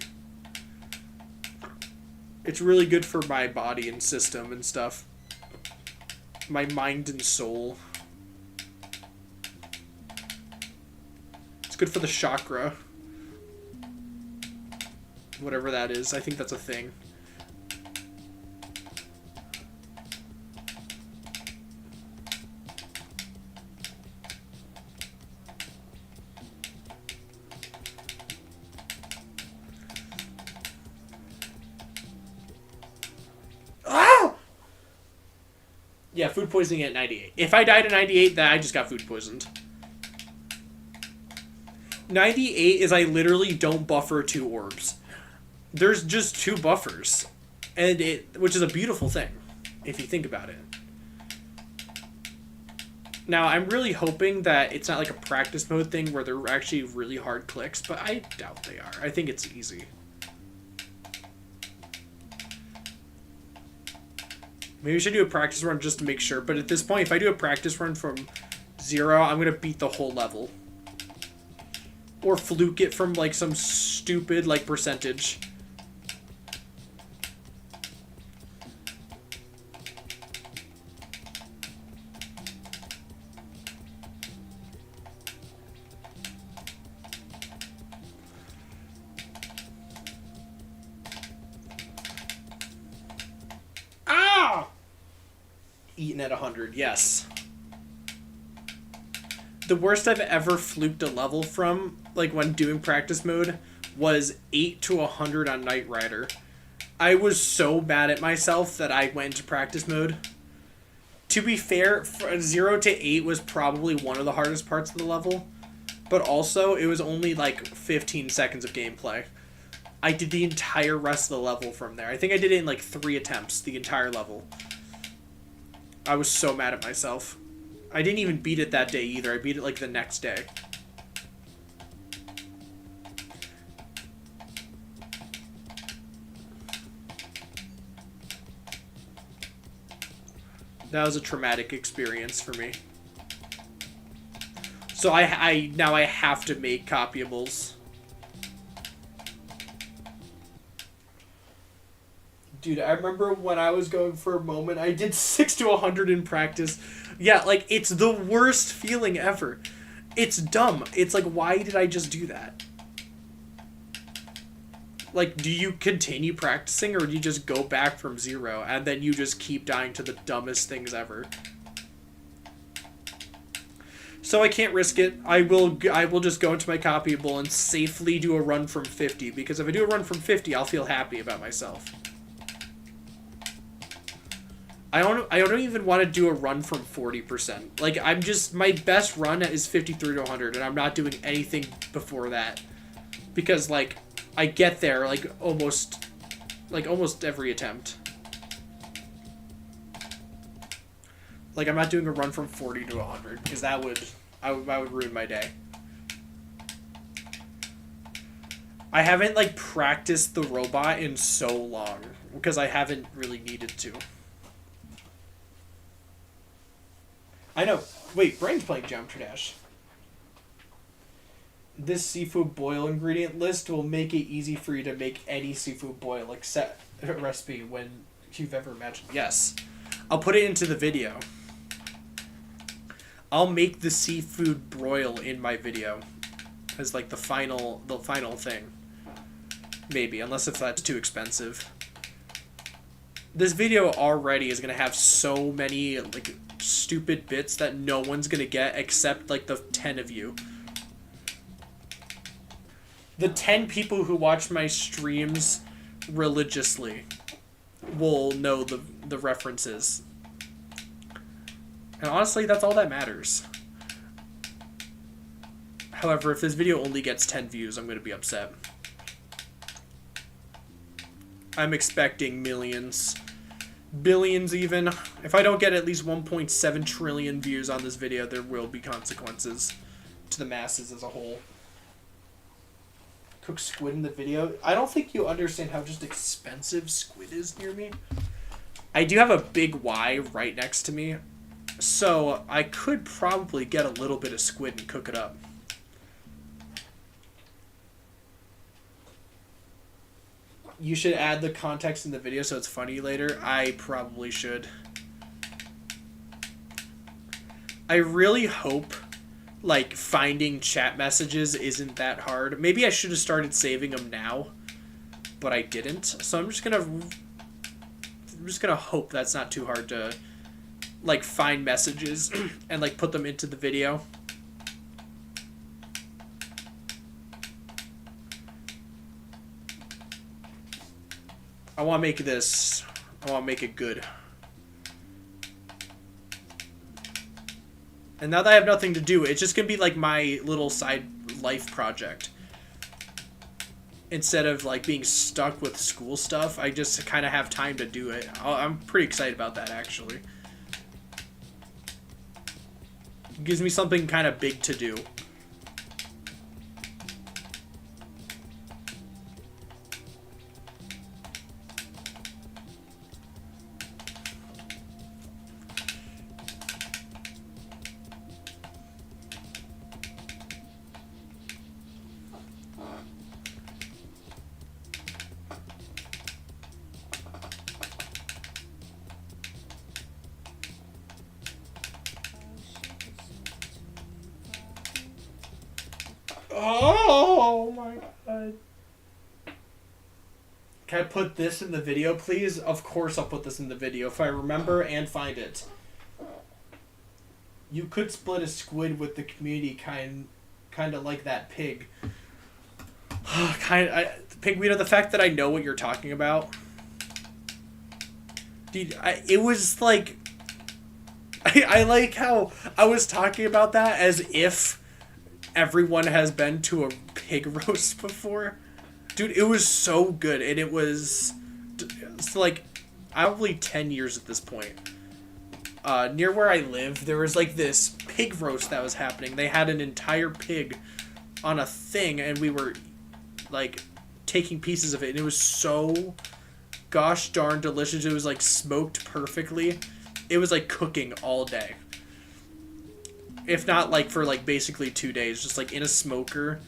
It's really good for my body and system and stuff. My mind and soul. It's good for the chakra. Whatever that is. I think that's a thing. Yeah, food poisoning at 98. If I died at 98, then I just got food poisoned. 98 is I literally don't buffer 2 orbs. There's just 2 buffers. Which is a beautiful thing, if you think about it. Now, I'm really hoping that it's not like a practice mode thing where they're actually really hard clicks, but I doubt they are. I think it's easy. Maybe we should do a practice run just to make sure. But at this point, if I do a practice run from 0, I'm going to beat the whole level. Or fluke it from, like, some stupid, like, percentage. Eaten at 100, yes. The worst I've ever fluked a level from, like when doing practice mode, was 8 to 100 on Knight Rider. I was so mad at myself that I went into practice mode. To be fair, 0 to 8 was probably one of the hardest parts of the level, but also it was only like 15 seconds of gameplay. I did the entire rest of the level from there. I think I did it in like 3 attempts, the entire level. I was so mad at myself. I didn't even beat it that day either. I beat it like the next day. That was a traumatic experience for me. So now I have to make copyables. Dude, I remember when I was going for a moment, I did 6 to 100 in practice. Yeah, like, it's the worst feeling ever. It's dumb. It's like, why did I just do that? Like, do you continue practicing, or do you just go back from 0, and then you just keep dying to the dumbest things ever? So I can't risk it. I will just go into my copyable and safely do a run from 50, because if I do a run from 50, I'll feel happy about myself. I don't even want to do a run from 40%. Like, my best run is 53 to 100, and I'm not doing anything before that. Because, like, I get there, like, almost every attempt. Like, I'm not doing a run from 40 to 100, because that would ruin my day. I haven't, like, practiced the robot in so long, because I haven't really needed to. I know. Wait, Brain's playing Geometry Dash. This seafood boil ingredient list will make it easy for you to make any seafood boil except recipe when you've ever imagined. Yes. I'll put it into the video. I'll make the seafood broil in my video as like the final thing. Maybe, unless if that's too expensive. This video already is going to have so many like stupid bits that no one's gonna get except like the 10 of you. The 10 people who watch my streams religiously will know the references. And honestly, that's all that matters. However, if this video only gets 10 views, I'm gonna be upset. I'm expecting millions. Billions even. If I don't get at least 1.7 trillion views on this video, there will be consequences to the masses as a whole. Cook squid in the video. I don't think you understand how just expensive squid is near me. I do have a big Y right next to me, so I could probably get a little bit of squid and cook it up. You should add the context in the video so it's funny later. I probably should. I really hope, like, finding chat messages isn't that hard. Maybe I should have started saving them now, but I didn't. So I'm just gonna hope that's not too hard to, like, find messages and, like, put them into the video. I want to make this. I want to make it good. And now that I have nothing to do, it's just going to be like my little side life project. Instead of like being stuck with school stuff, I just kind of have time to do it. I'm pretty excited about that, actually. It gives me something kind of big to do. Oh my god. Can I put this in the video, please? Of course I'll put this in the video if I remember and find it. You could split a squid with the community, kind of like that pig. Pigweed, the fact that I know what you're talking about. Dude, it was like... I like how I was talking about that as if everyone has been to a pig roast before. Dude, it was so good. And it was like probably 10 years at this point. Near where I live, there was like this pig roast that was happening. They had an entire pig on a thing, and we were like taking pieces of it, and it was so gosh darn delicious. It was like smoked perfectly. It was like cooking all day, if not like for like basically 2 days, just like in a smoker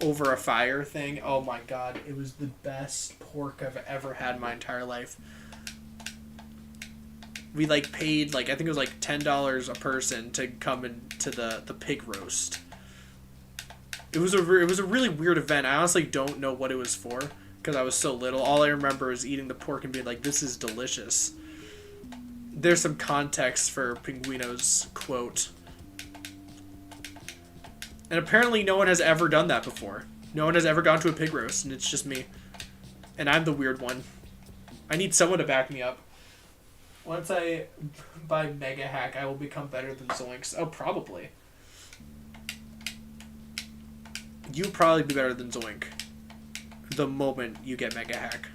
over a fire thing. Oh my god, it was the best pork I've ever had in my entire life. We like paid like, I think it was like $10 a person to come into the pig roast. It was a really weird event. I honestly don't know what it was for because I was so little. All I remember is eating the pork and being like, this is delicious. There's some context for Pinguino's quote. And apparently no one has ever done that before. No one has ever gone to a pig roast, and it's just me. And I'm the weird one. I need someone to back me up. Once I buy Mega Hack, I will become better than Zoinks. Oh, probably. You'll probably be better than Zoink the moment you get Mega Hack.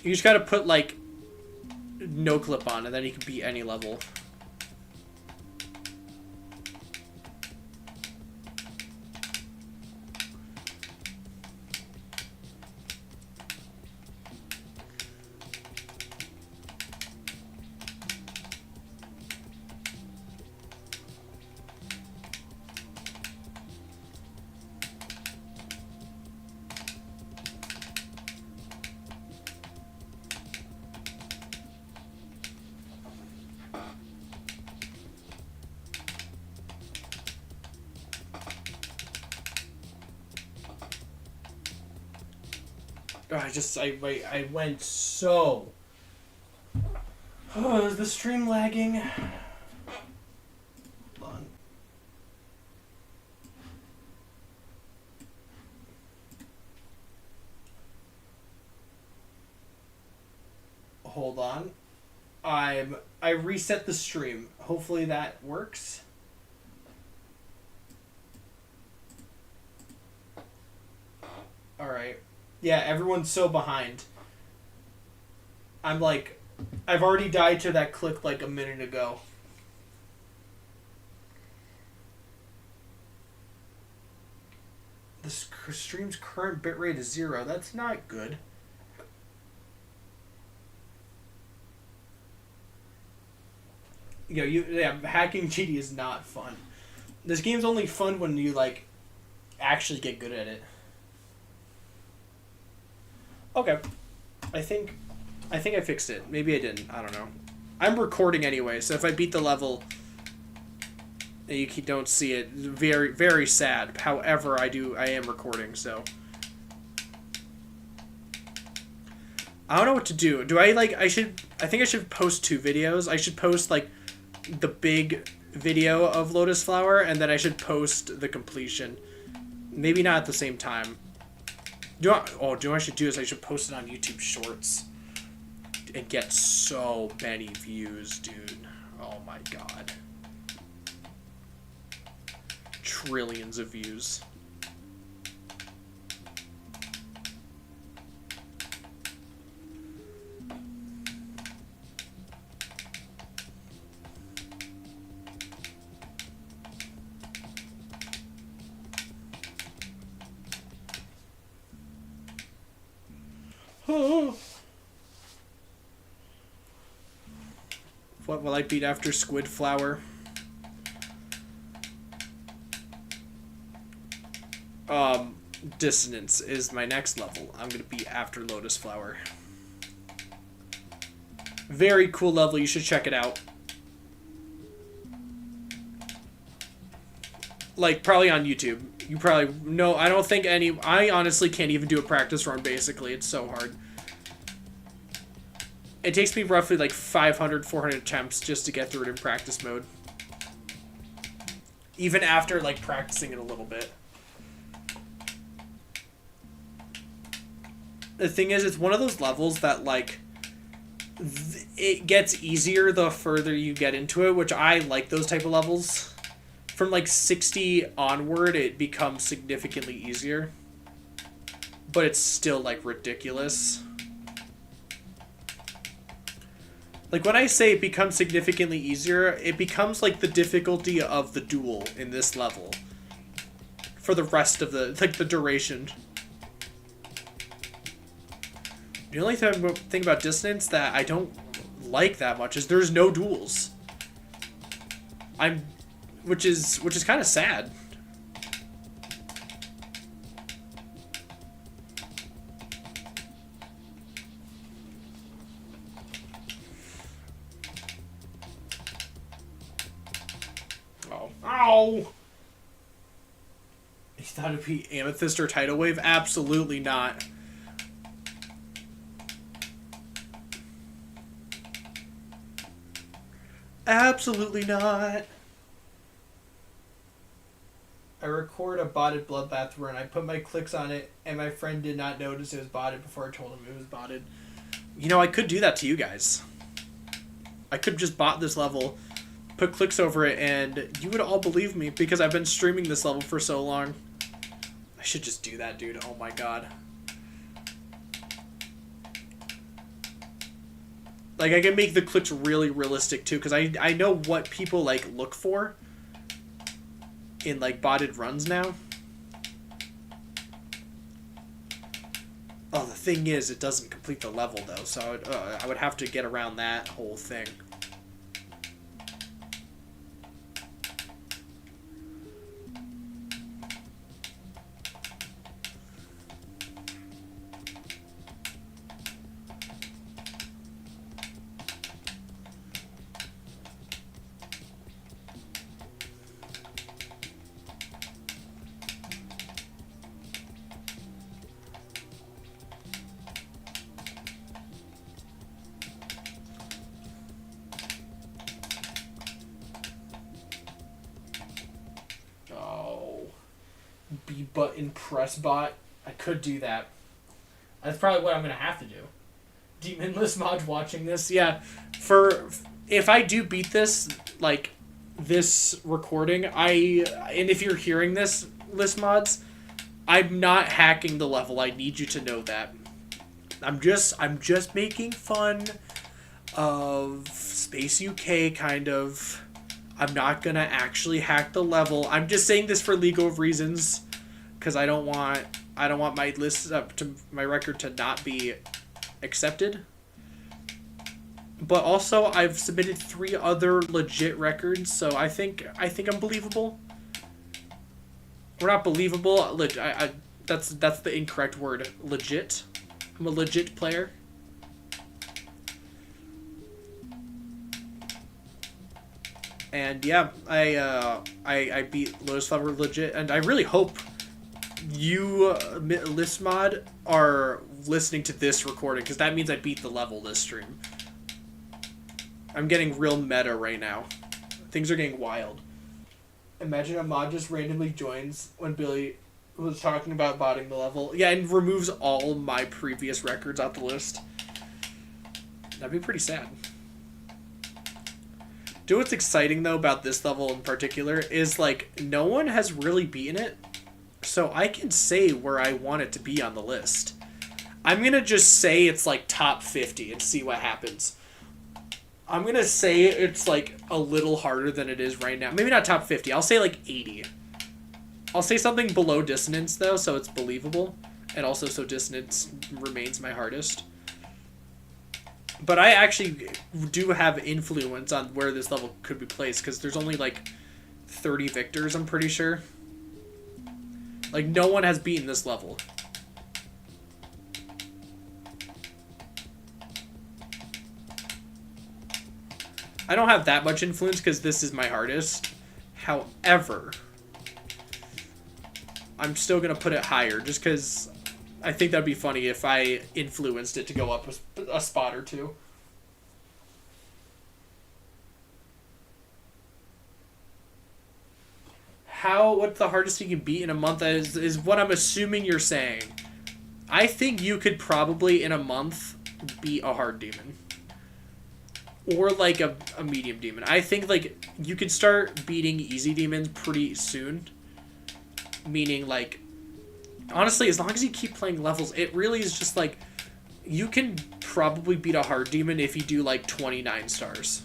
You just gotta put, like, no clip on, and then you can beat any level. I went so... Oh, is the stream lagging? Hold on. Hold on. I reset the stream. Hopefully that works. Alright. Yeah, everyone's so behind. I'm like, I've already died to that click like a minute ago. The stream's current bitrate is 0. That's not good. Hacking GD is not fun. This game's only fun when you like actually get good at it. Okay. I think I fixed it. Maybe I didn't. I don't know. I'm recording anyway, so if I beat the level and you don't see it, very, very sad. However, I am recording, so. I don't know what to do. I think I should post 2 videos. I should post, like, the big video of Lotus Flower, and then I should post the completion. Maybe not at the same time. What I should do is I should post it on YouTube Shorts and get so many views, dude. Oh my god. Trillions of views. What will I beat after Squid Flower? Dissonance is my next level. I'm going to be after Lotus Flower. Very cool level. You should check it out. Like, probably on YouTube. You probably... No, I don't think any... I honestly can't even do a practice run, basically. It's so hard. It takes me roughly, like, 500, 400 attempts just to get through it in practice mode. Even after, like, practicing it a little bit. The thing is, it's one of those levels that, like... it gets easier the further you get into it, which I like those type of levels. From like 60 onward, it becomes significantly easier. But it's still like ridiculous. Like when I say it becomes significantly easier, it becomes like the difficulty of the duel in this level. For the rest of the, like the duration. The only thing about Dissonance that I don't like that much is there's no duels. Which is kind of sad. Oh. Ow! You thought it'd be Amethyst or Tidal Wave? Absolutely not. Absolutely not. I record a botted Bloodbath run. I put my clicks on it, and my friend did not notice it was botted before I told him it was botted. You know, I could do that to you guys. I could just bot this level, put clicks over it, and you would all believe me because I've been streaming this level for so long. I should just do that, dude. Oh my god. Like, I can make the clicks really realistic, too, because I know what people, like, look for in, like, botted runs now. Oh, the thing is, it doesn't complete the level, though, so I would have to get around that whole thing. Button press bot. I could do that. That's probably what I'm gonna have to do. Demonless mod watching this, yeah. If I do beat this, like this recording, and if you're hearing this, list mods, I'm not hacking the level. I need you to know that. I'm just making fun of Space UK, kind of. I'm not gonna actually hack the level. I'm just saying this for legal reasons. Because I don't want my list up to my record to not be accepted. But also, I've submitted 3 other legit records, so I think I'm believable. We're not believable. That's the incorrect word. Legit. I'm a legit player. And yeah, I beat Lotus Flower legit, and I really hope you, list mod, are listening to this recording, because that means I beat the level this stream. I'm getting real meta right now. Things are getting wild. Imagine a mod just randomly joins when Billy was talking about botting the level. Yeah, and removes all my previous records off the list. That'd be pretty sad. Do you know what's exciting, though, about this level in particular is, like, no one has really beaten it. So I can say where I want it to be on the list. I'm going to just say it's like top 50 and see what happens. I'm going to say it's like a little harder than it is right now. Maybe not top 50. I'll say like 80. I'll say something below Dissonance though, so it's believable. And also so Dissonance remains my hardest. But I actually do have influence on where this level could be placed because there's only like 30 victors, I'm pretty sure. Like, no one has beaten this level. I don't have that much influence because this is my hardest. However, I'm still going to put it higher just because I think that'd be funny if I influenced it to go up a spot or two. What's the hardest you can beat in a month is what I'm assuming you're saying. I think you could probably in a month beat a hard demon. Or like a medium demon. I think like you could start beating easy demons pretty soon. Meaning like, honestly, as long as you keep playing levels, it really is just like, you can probably beat a hard demon if you do like 29 stars.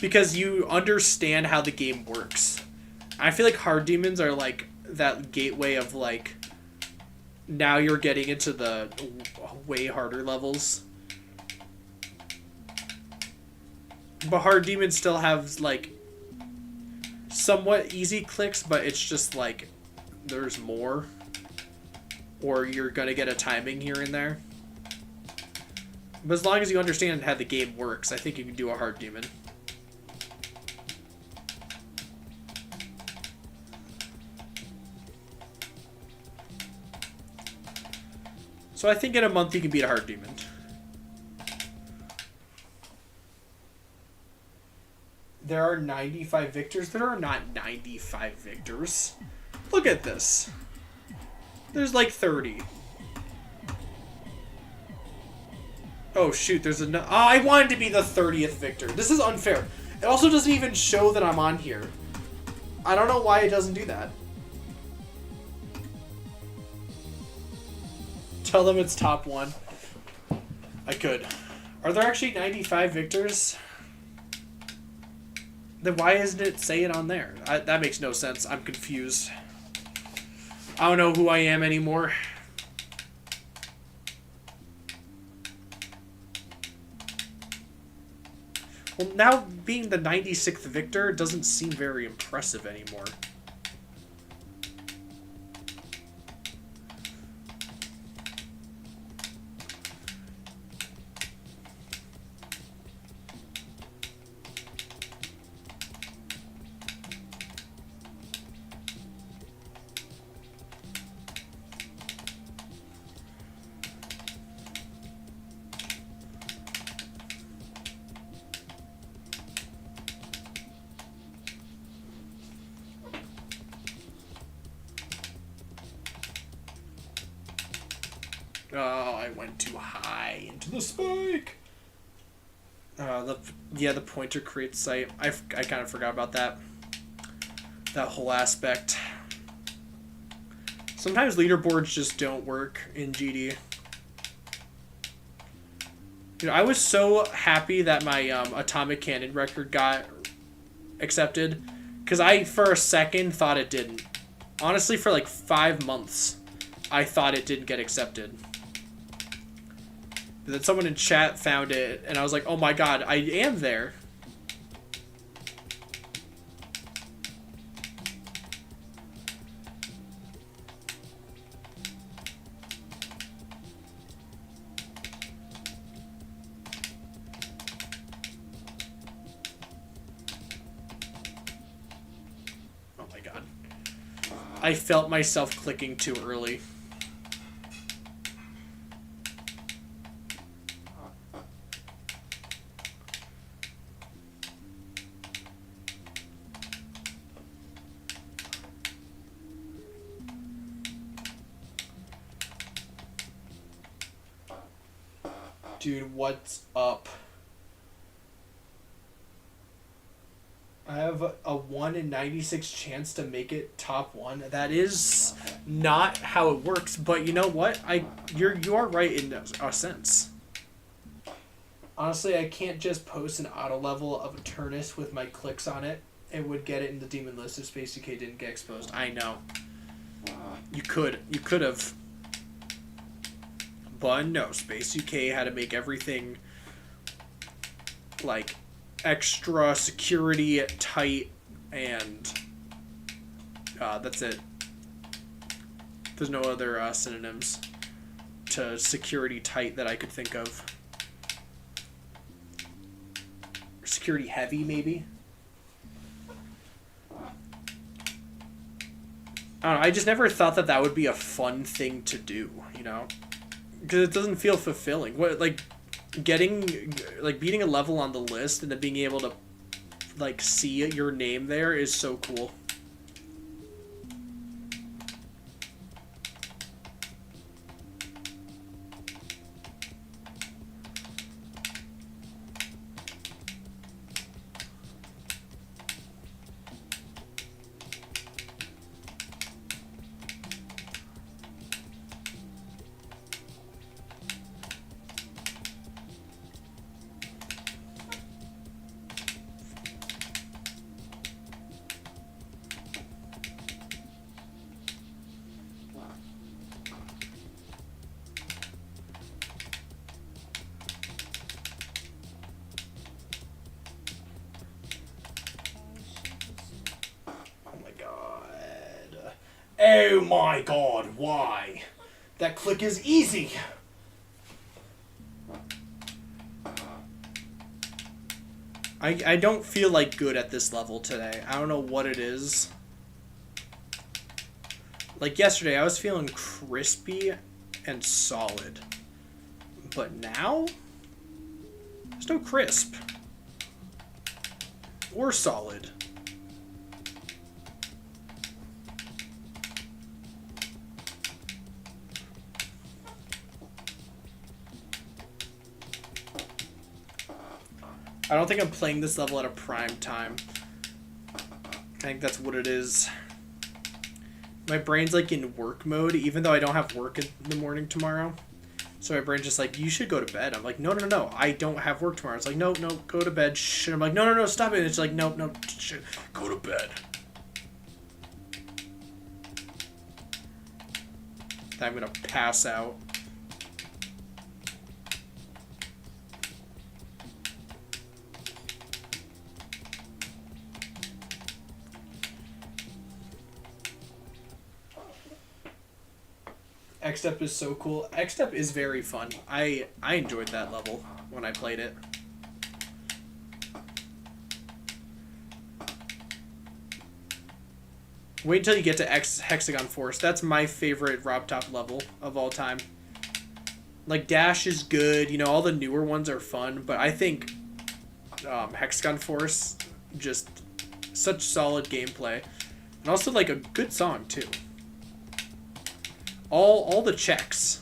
Because you understand how the game works. I feel like hard demons are like that gateway of like, now you're getting into the way harder levels. But hard demons still have like somewhat easy clicks, but it's just like there's more. Or you're gonna get a timing here and there. But as long as you understand how the game works, I think you can do a hard demon. So I think in a month you can beat a hard demon. There are 95 victors. There are not 95 victors. Look at this. There's like 30. Oh shoot, there's a... Oh, I wanted to be the 30th victor. This is unfair. It also doesn't even show that I'm on here. I don't know why it doesn't do that. Tell them it's top 1. I could. Are there actually 95 victors? Then why isn't it saying on there? That makes no sense. I'm confused. I don't know who I am anymore. Well, now being the 96th victor doesn't seem very impressive anymore. Oh, I went too high into the spike. The pointer creates sight. I kind of forgot about that. That whole aspect. Sometimes leaderboards just don't work in GD. You know, I was so happy that my atomic cannon record got accepted, because I for a second thought it didn't. Honestly, for like 5 months, I thought it didn't get accepted. Then someone in chat found it, and I was like, oh my god, I am there. Oh my god. I felt myself clicking too early. Dude, what's up? I have a 1 in 96 chance to make it top 1. That is not how it works, but you know what? You are right in a sense. Honestly, I can't just post an auto level of a Turnus with my clicks on it. It would get it in the demon list if Space UK didn't get exposed. I know. You could have. But no, Space UK had to make everything like extra security tight, and That's it. There's no other synonyms to security tight that I could think of. Security heavy, maybe? I don't know, I just never thought that that would be a fun thing to do, you know? Because it doesn't feel fulfilling. What, like, beating a level on the list and then being able to, like, see your name there is so cool. Oh my god, why? That click is easy. I don't feel like good at this level today. I don't know what it is. Like yesterday, I was feeling crispy and solid. But now, there's no crisp. Or solid. I don't think I'm playing this level at a prime time. I think that's what it is. My brain's like in work mode, even though I don't have work in the morning tomorrow. So my brain's just like, you should go to bed. I'm like, no, I don't have work tomorrow. It's like, no, go to bed. Shh. I'm like, no, stop it. It's like, no, shh, go to bed. I'm gonna pass out. X-Step is so cool. X-Step is very fun. I enjoyed that level when I played it. Wait until you get to Hexagon Force. That's my favorite Rob Top level of all time. Like, Dash is good. You know, all the newer ones are fun. But I think Hexagon Force, just such solid gameplay. And also, like, a good song, too. All the checks.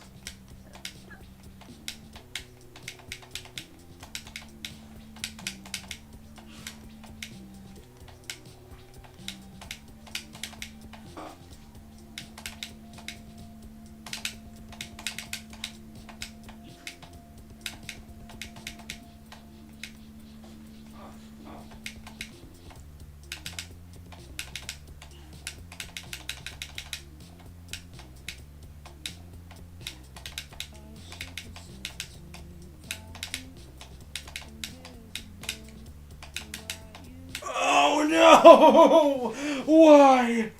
No! Why?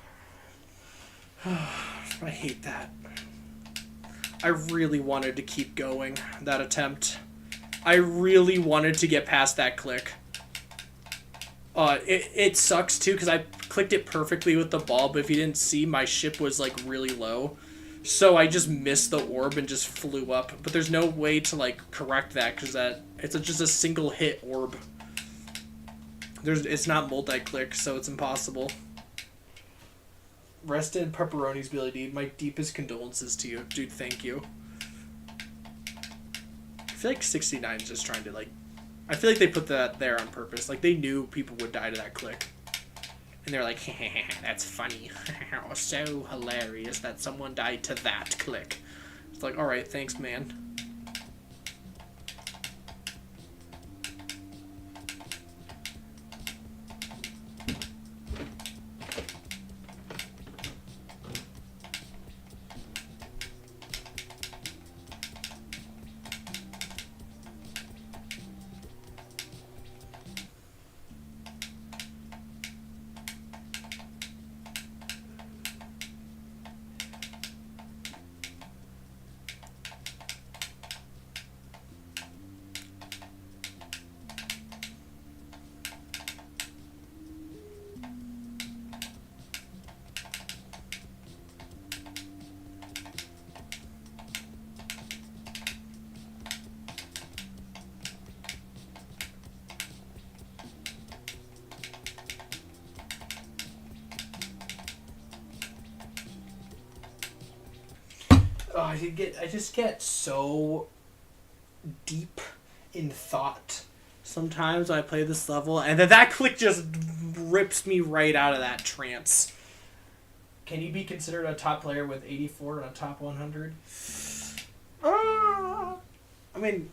I hate that. I really wanted to keep going, that attempt. I really wanted to get past that click. It sucks too, because I clicked it perfectly with the ball, but if you didn't see, my ship was like really low. So I just missed the orb and just flew up. But there's no way to like correct that, because it's just a single hit orb. It's not multi-click, so it's impossible. Rest in pepperonis, Billy D. My deepest condolences to you. Dude, thank you. I feel like 69 is just trying to, like... I feel like they put that there on purpose. Like, they knew people would die to that click. And they're like, that's funny. So hilarious that someone died to that click. It's like, alright, thanks, man. I just get so deep in thought sometimes when I play this level, and then that click just rips me right out of that trance. Can he be considered a top player with 84 and a top 100? I mean,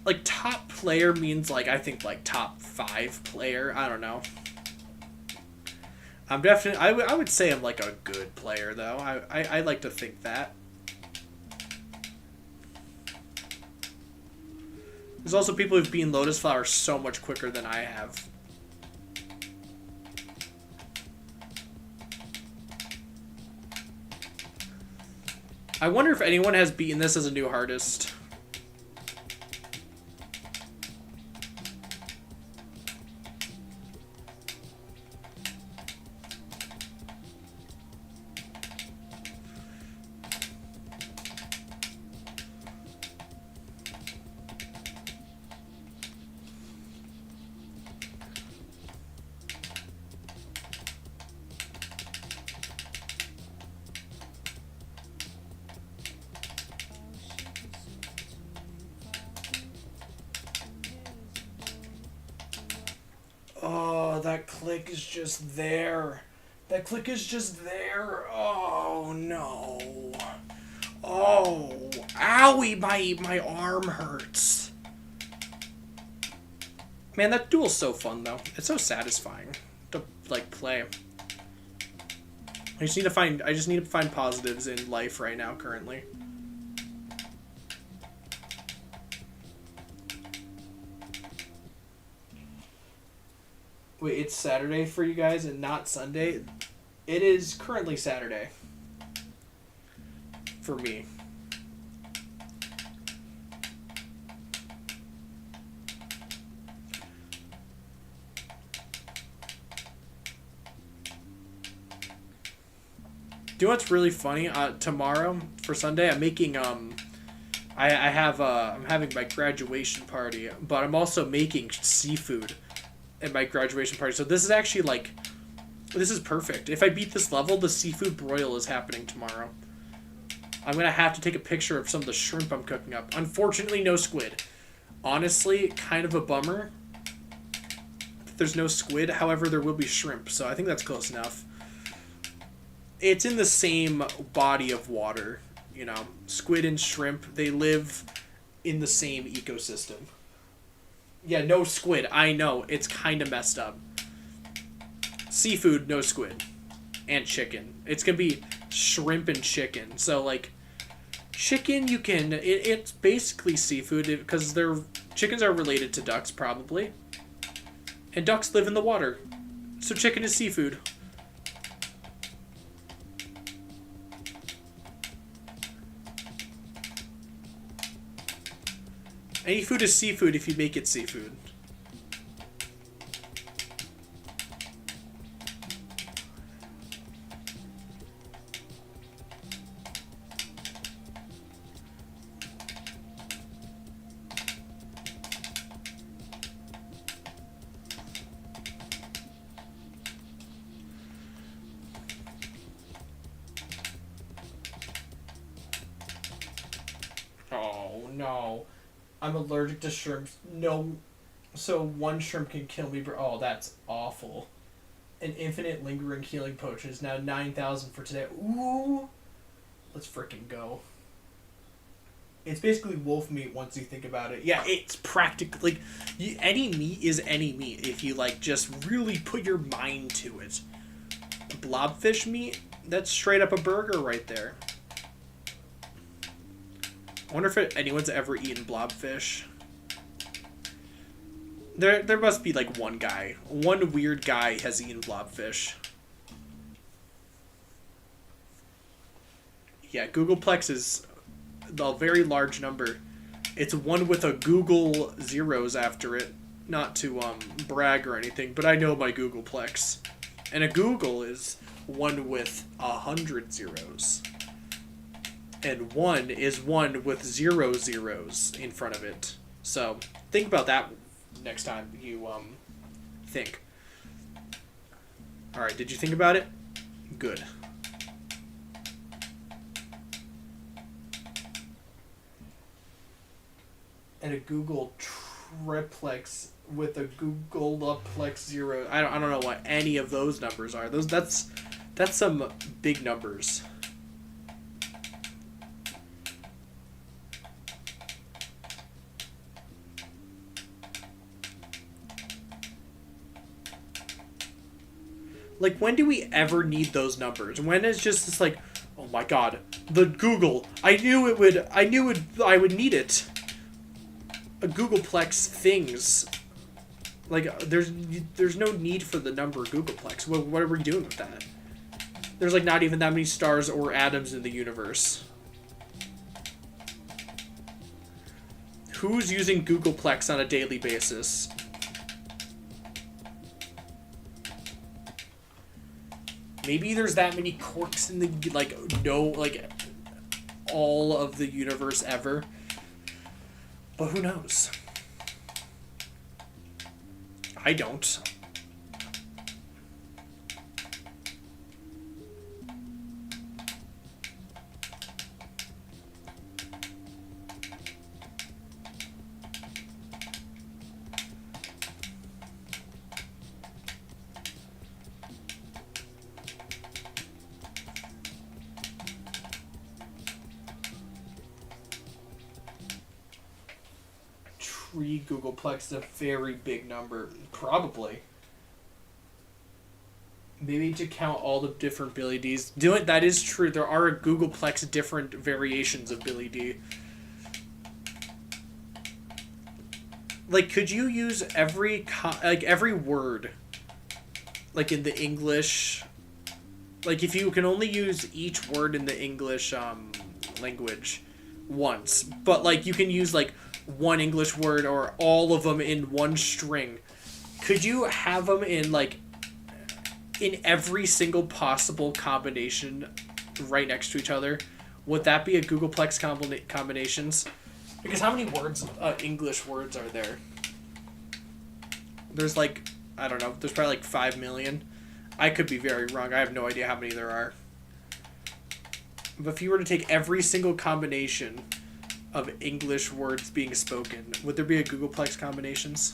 like, top player means, like, I think, like, top 5 player. I don't know. I'm definitely... I would say I'm, like, a good player, though. I like to think that. There's also people who've beaten Lotus Flower so much quicker than I have. I wonder if anyone has beaten this as a new hardest. Oh, that click is just there. That click is just there. Oh, no. Oh, owie, my arm hurts. Man, that duel's so fun, though. It's so satisfying to, like, play. I just need to find positives in life right now, currently. Wait, it's Saturday for you guys and not Sunday? It is currently Saturday. For me. Do you know what's really funny? Tomorrow, for Sunday, I'm making, I'm having my graduation party, but I'm also making seafood at my graduation party. So this is actually, like, this is perfect. If I beat this level, the seafood broil is happening tomorrow. I'm going to have to take a picture of some of the shrimp I'm cooking up. Unfortunately, no squid. Honestly, kind of a bummer. There's no squid. However, there will be shrimp, so I think that's close enough. It's in the same body of water, you know. Squid and shrimp, they live in the same ecosystem. Yeah, no squid. I know. It's kind of messed up. Seafood, no squid. And chicken. It's going to be shrimp and chicken. So, like, chicken, you can... It's basically seafood because chickens are related to ducks, probably. And ducks live in the water. So chicken is seafood. Any food is seafood if you make it seafood. Oh, no. I'm allergic to shrimps. No. So one shrimp can kill me. Oh, that's awful. An infinite lingering healing potion is now 9,000 for today. Ooh. Let's frickin' go. It's basically wolf meat once you think about it. Yeah, it's practically... Like, any meat is any meat if you, like, just really put your mind to it. Blobfish meat? That's straight up a burger right there. I wonder if anyone's ever eaten blobfish. There must be, like, one guy. One weird guy has eaten blobfish. Yeah, Googleplex is a very large number. It's one with a Google zeros after it. Not to brag or anything, but I know my Googleplex. And a Google is one with 100 zeros. And one is one with 0 zeros in front of it. So think about that next time you think. All right, did you think about it? Good. and a Google triplex with a Googleplex 0. I don't know what any of those numbers are. That's some big numbers. Like, when do we ever need those numbers? When is just this like, oh my god, the Google. I would need it. A Googleplex things. Like, there's no need for the number Googleplex. What are we doing with that? There's like not even that many stars or atoms in the universe. Who's using Googleplex on a daily basis? Maybe there's that many quarks in the, like, all of the universe ever. But who knows? I don't. Googleplex is a very big number. Probably. Maybe to count all the different Billy D's. That is true. There are a Googleplex different variations of Billy D. Like, could you use every word, like, in the English? Like, if you can only use each word in the English language once, but, like, you can use, like, one English word or all of them in one string. Could you have them in, like, in every single possible combination right next to each other? Would that be a Googleplex combinations? Because how many words, English words are there? There's like, I don't know, there's probably like 5 million. I could be very wrong. I have no idea how many there are. But if you were to take every single combination of English words being spoken, would there be a Googleplex combinations?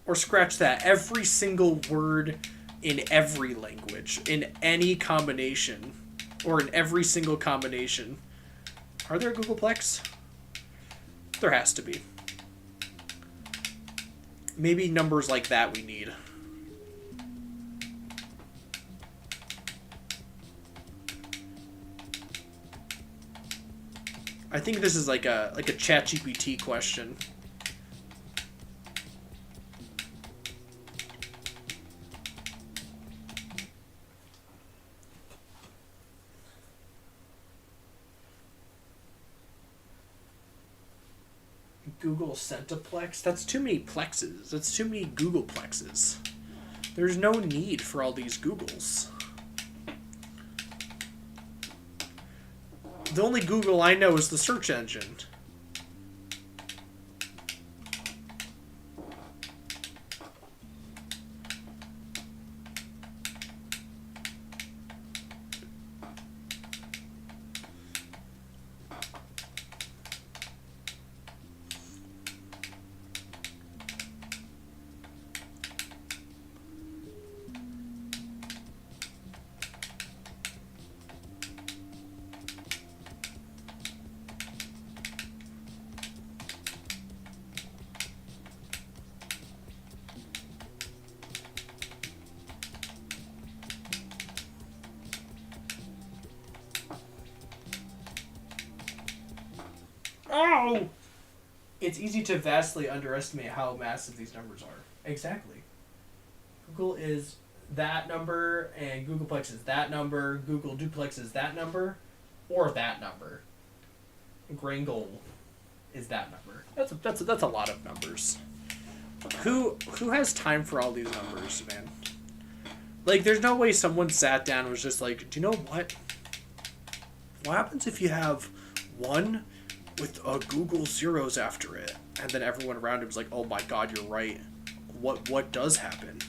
Or scratch that, every single word in every language, in any combination, or in every single combination. Are there a Googleplex? There has to be. Maybe numbers like that we need. I think this is like a ChatGPT question. Google Centiplex? That's too many plexes. That's too many Googleplexes. There's no need for all these Googles. The only Google I know is the search engine. Ow! It's easy to vastly underestimate how massive these numbers are. Exactly. Google is that number, and Googleplex is that number, Google Duplex is that number, or that number. Grangle is that number. That's a lot of numbers. Who has time for all these numbers, man? Like, there's no way someone sat down and was just like, do you know what? What happens if you have 1 with Google zeros after it? And then everyone around him was like, oh my god, you're right. What does happen?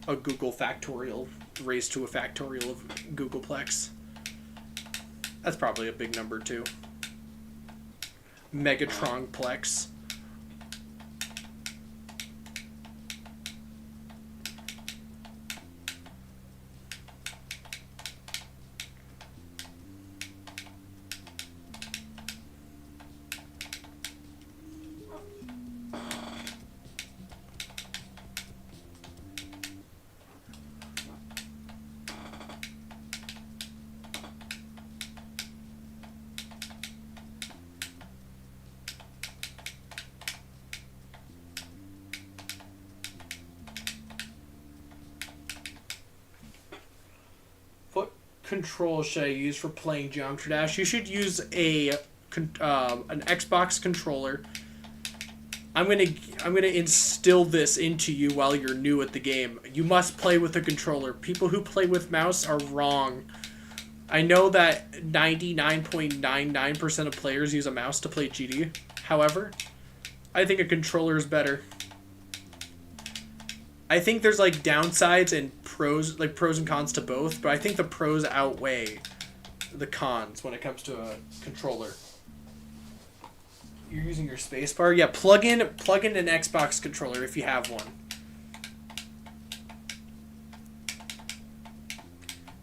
A Google factorial raised to a factorial of Googleplex. That's probably a big number too. Megatron Plex. Control should I use for playing Geometry Dash? You should use an Xbox controller. I'm gonna instill this into you while you're new at the game. You must play with a controller. People who play with mouse are wrong. I know that 99.99% of players use a mouse to play GD. However, I think a controller is better. I think there's like downsides and pros and cons to both, but I think the pros outweigh the cons when it comes to a controller. You're using your spacebar? Yeah, plug in an Xbox controller if you have one.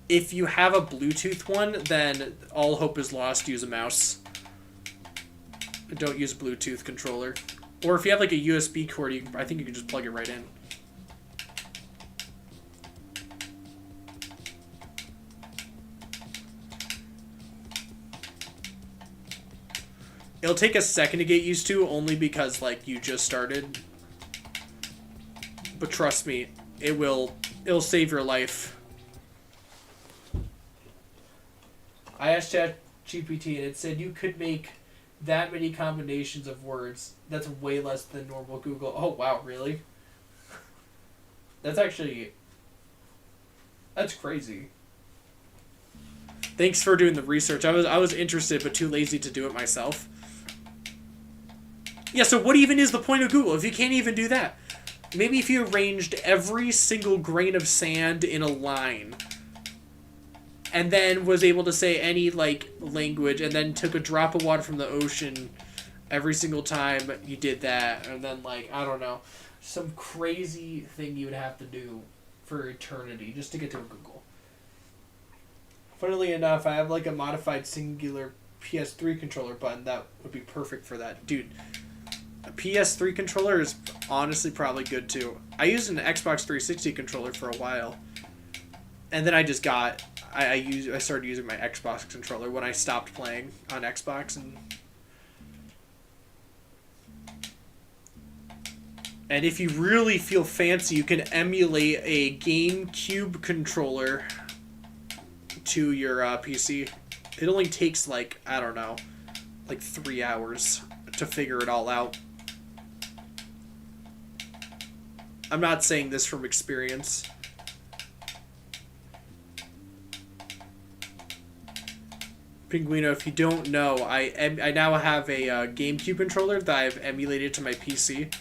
If you have a Bluetooth one, then all hope is lost. Use a mouse. Don't use a Bluetooth controller. Or if you have like a USB cord, I think you can just plug it right in. It'll take a second to get used to, only because like you just started. But trust me, it'll save your life. I asked ChatGPT and it said you could make that many combinations of words. That's way less than normal Google. Oh wow, really? That's crazy. Thanks for doing the research. I was interested but too lazy to do it myself. Yeah, so what even is the point of Google if you can't even do that? Maybe if you arranged every single grain of sand in a line and then was able to say any like language and then took a drop of water from the ocean every single time you did that, and then like, I don't know, some crazy thing you would have to do for eternity just to get to a Google. Funnily enough, I have like a modified singular PS3 controller button that would be perfect for that. Dude, a PS3 controller is honestly probably good too. I used an Xbox 360 controller for a while, and then I just got I started using my Xbox controller when I stopped playing on Xbox, and if you really feel fancy, you can emulate a GameCube controller to your PC. It only takes like, I don't know, like 3 hours to figure it all out. I'm not saying this from experience. Pinguino, if you don't know, I now have a GameCube controller that I've emulated to my PC.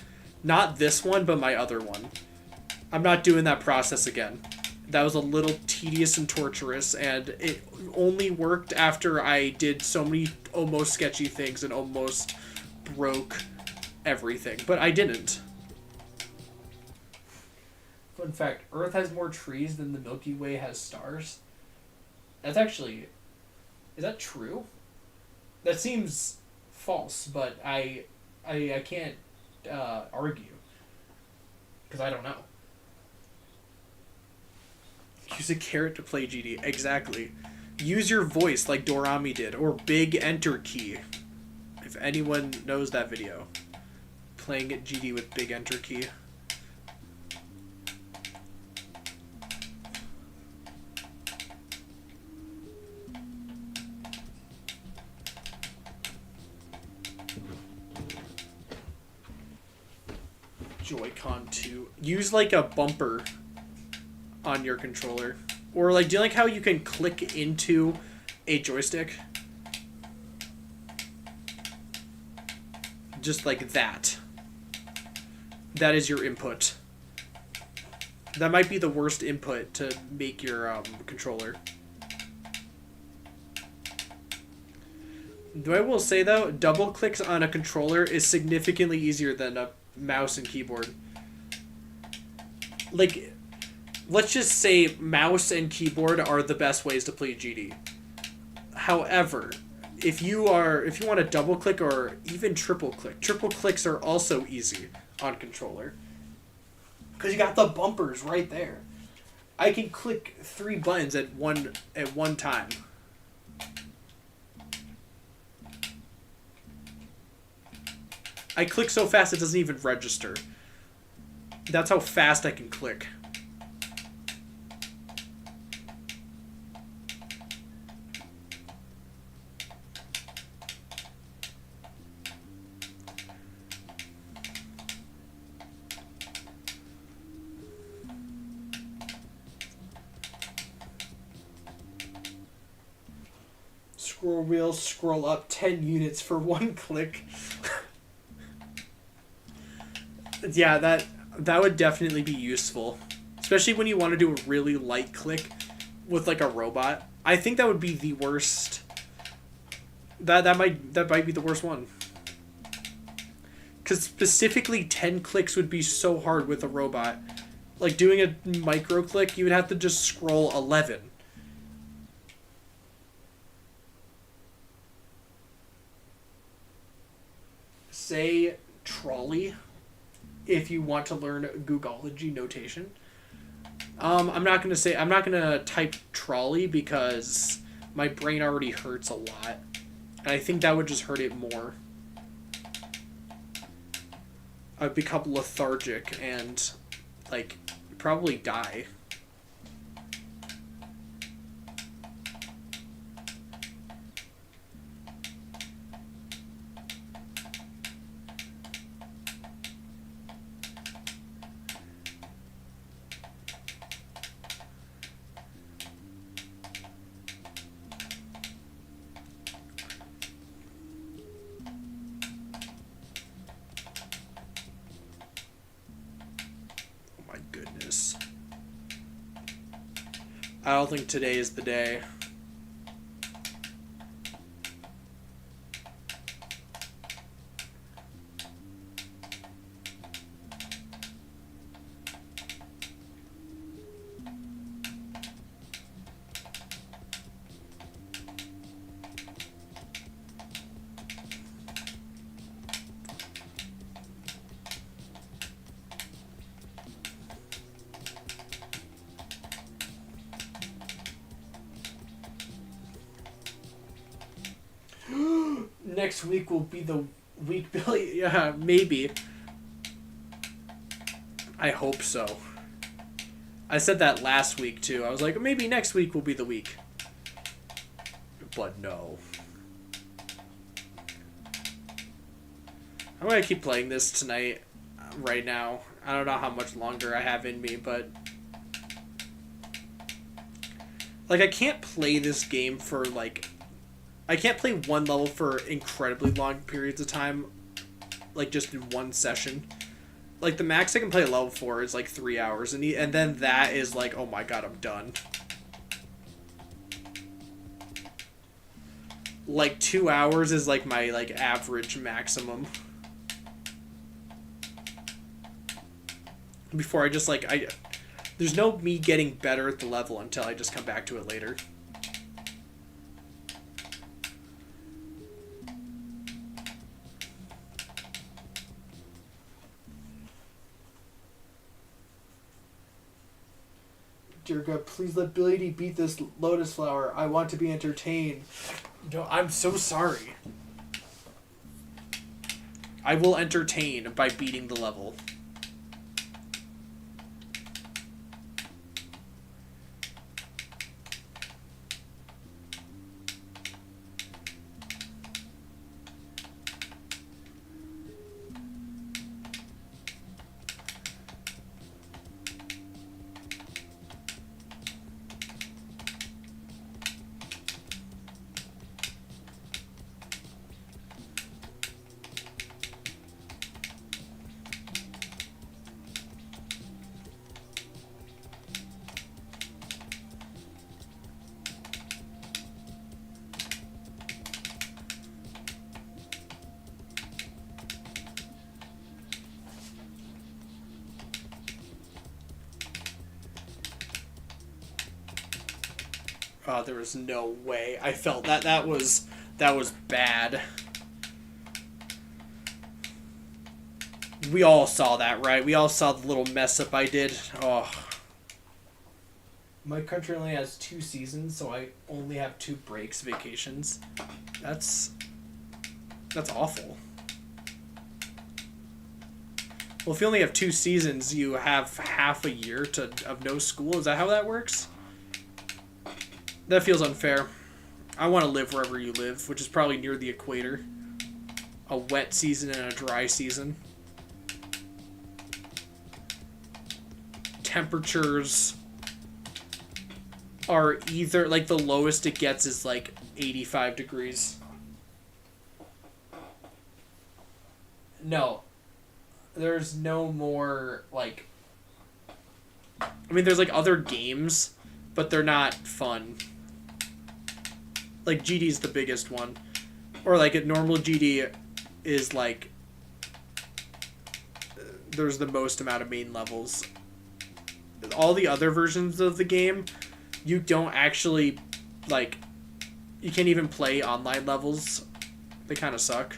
Not this one, but my other one. I'm not doing that process again. That was a little tedious and torturous, and it only worked after I did so many almost sketchy things and almost broke everything. But I didn't. Fun fact, Earth has more trees than the Milky Way has stars. That's actually... Is that true? That seems false, but I can't argue. Because I don't know. Use a carrot to play GD. Exactly. Use your voice like Dorami did, or big enter key. If anyone knows that video. Playing at GD with big enter key. Joy-Con 2. Use like a bumper on your controller. Or like, do you like how you can click into a joystick? Just like that. That is your input. That might be the worst input to make your controller. Though I will say though, double clicks on a controller is significantly easier than a mouse and keyboard. Like, let's just say mouse and keyboard are the best ways to play GD. However, if you want to double click or even triple clicks are also easy on controller. Because you got the bumpers right there. I can click 3 buttons at one time. I click so fast it doesn't even register. That's how fast I can click. Scroll wheel, scroll up 10 units for 1 click. Yeah, that would definitely be useful. Especially when you want to do a really light click with like a robot. I think that would be the worst. That might be the worst one. Because specifically 10 clicks would be so hard with a robot. Like doing a micro click, you would have to just scroll 11. Say trolley if you want to learn Googology notation. I'm not gonna type trolley because my brain already hurts a lot. And I think that would just hurt it more. I'd become lethargic and like probably die. I don't think today is the day. Next week will be the week, Billy. Yeah, maybe. I hope so. I said that last week too. I was like, maybe next week will be the week. But no. I'm gonna keep playing this tonight, right now. I don't know how much longer I have in me, but like I can't play this game for like I can't play one level for incredibly long periods of time, like just in one session. Like the max I can play a level for is like 3 hours, and then that is like, oh my god, I'm done. Like 2 hours is like my like average maximum. Before I just like there's no me getting better at the level until I just come back to it later. Dear God, please let Billy D beat this Lotus Flower. I want to be entertained. No, I'm so sorry. I will entertain by beating the level. Oh, there was no way. I felt that was bad. We all saw that, right? We all saw the little mess up I did. Oh. My country only has 2 seasons, so I only have 2 breaks, vacations. That's awful. Well, if you only have 2 seasons, you have half a year of no school. Is that how that works? That feels unfair. I want to live wherever you live, which is probably near the equator. A wet season and a dry season. Temperatures are either, like, the lowest it gets is like 85 degrees. No. There's no more, like... I mean, there's, like, other games, but they're not fun. Like, GD's the biggest one. Or, like, a normal GD is, like... There's the most amount of main levels. All the other versions of the game, you don't actually, like... You can't even play online levels. They kind of suck.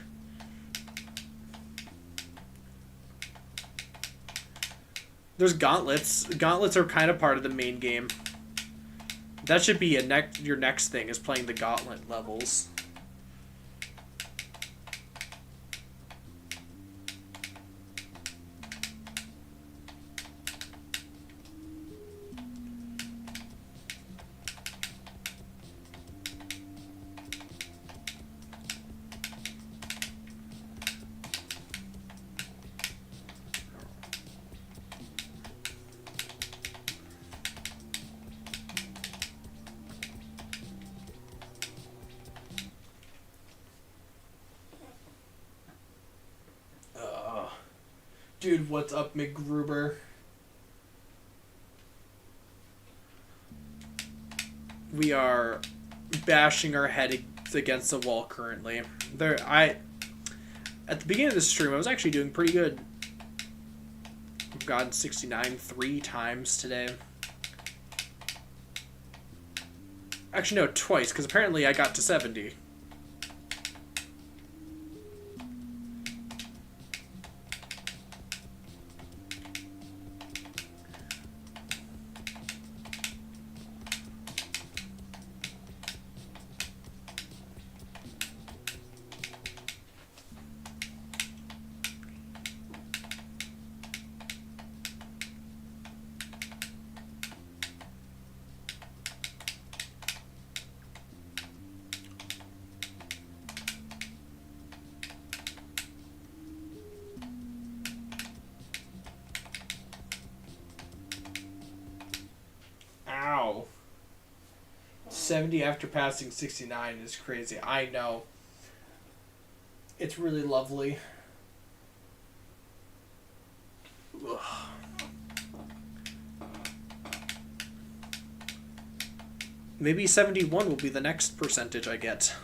There's gauntlets. Gauntlets are kind of part of the main game. That should be your next thing, is playing the gauntlet levels. Dude, what's up, McGruber? We are bashing our head against the wall currently. At the beginning of the stream, I was actually doing pretty good. I've gotten 69 3 times today. Actually, no, twice, because apparently I got to 70. Ow. 70 after passing 69 is crazy. I know. It's really lovely. Ugh. Maybe 71 will be the next percentage I get.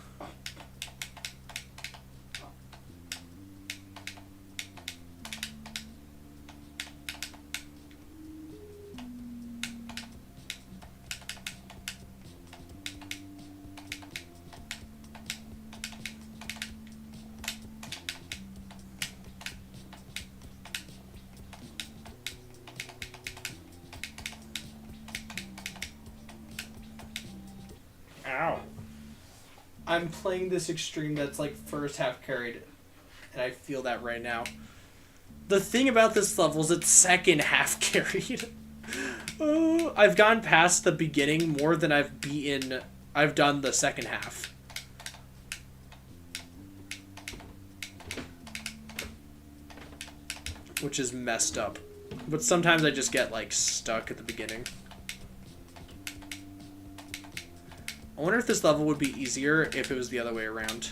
Ow. I'm playing this extreme that's like first half carried, and I feel that right now. The thing about this level is it's second half carried. Oh, I've gone past the beginning more than I've done the second half. Which is messed up. But sometimes I just get like stuck at the beginning. I wonder if this level would be easier if it was the other way around.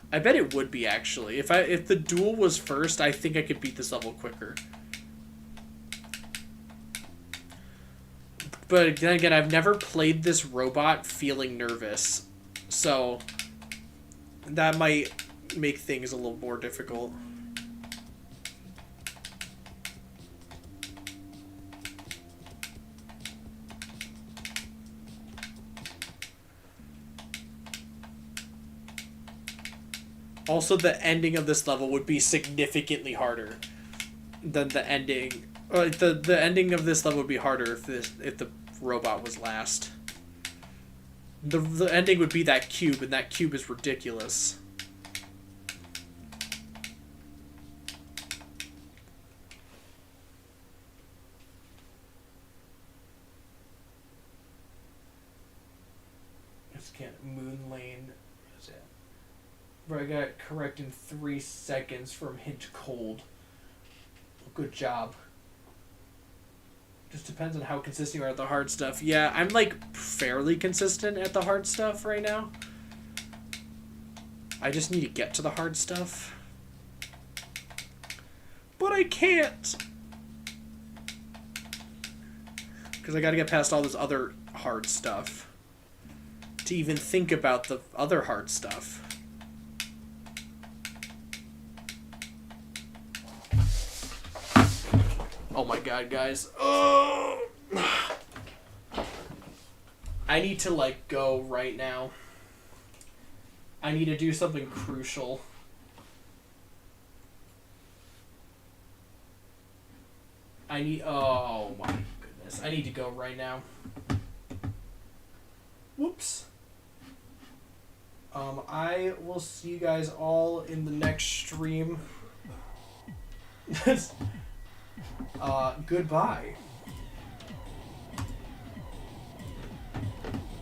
I bet it would be, actually. If the duel was first, I think I could beat this level quicker. But then again, I've never played this robot feeling nervous. So That might make things a little more difficult. Also, the ending of this level would be significantly harder than the ending. The ending of this level would be harder if the robot was last. The ending would be that cube, and that cube is ridiculous. Just can't moon lane. What is it? Bro, I got it correct in 3 seconds from hint cold. Good job. Just depends on how consistent you are at the hard stuff. Yeah, I'm like fairly consistent at the hard stuff right now. I just need to get to the hard stuff. But I can't. Because I gotta get past all this other hard stuff to even think about the other hard stuff. Oh my god, guys. Oh! I need to, like, go right now. I need to do something crucial. Oh my goodness. I need to go right now. Whoops. I will see you guys all in the next stream. Goodbye.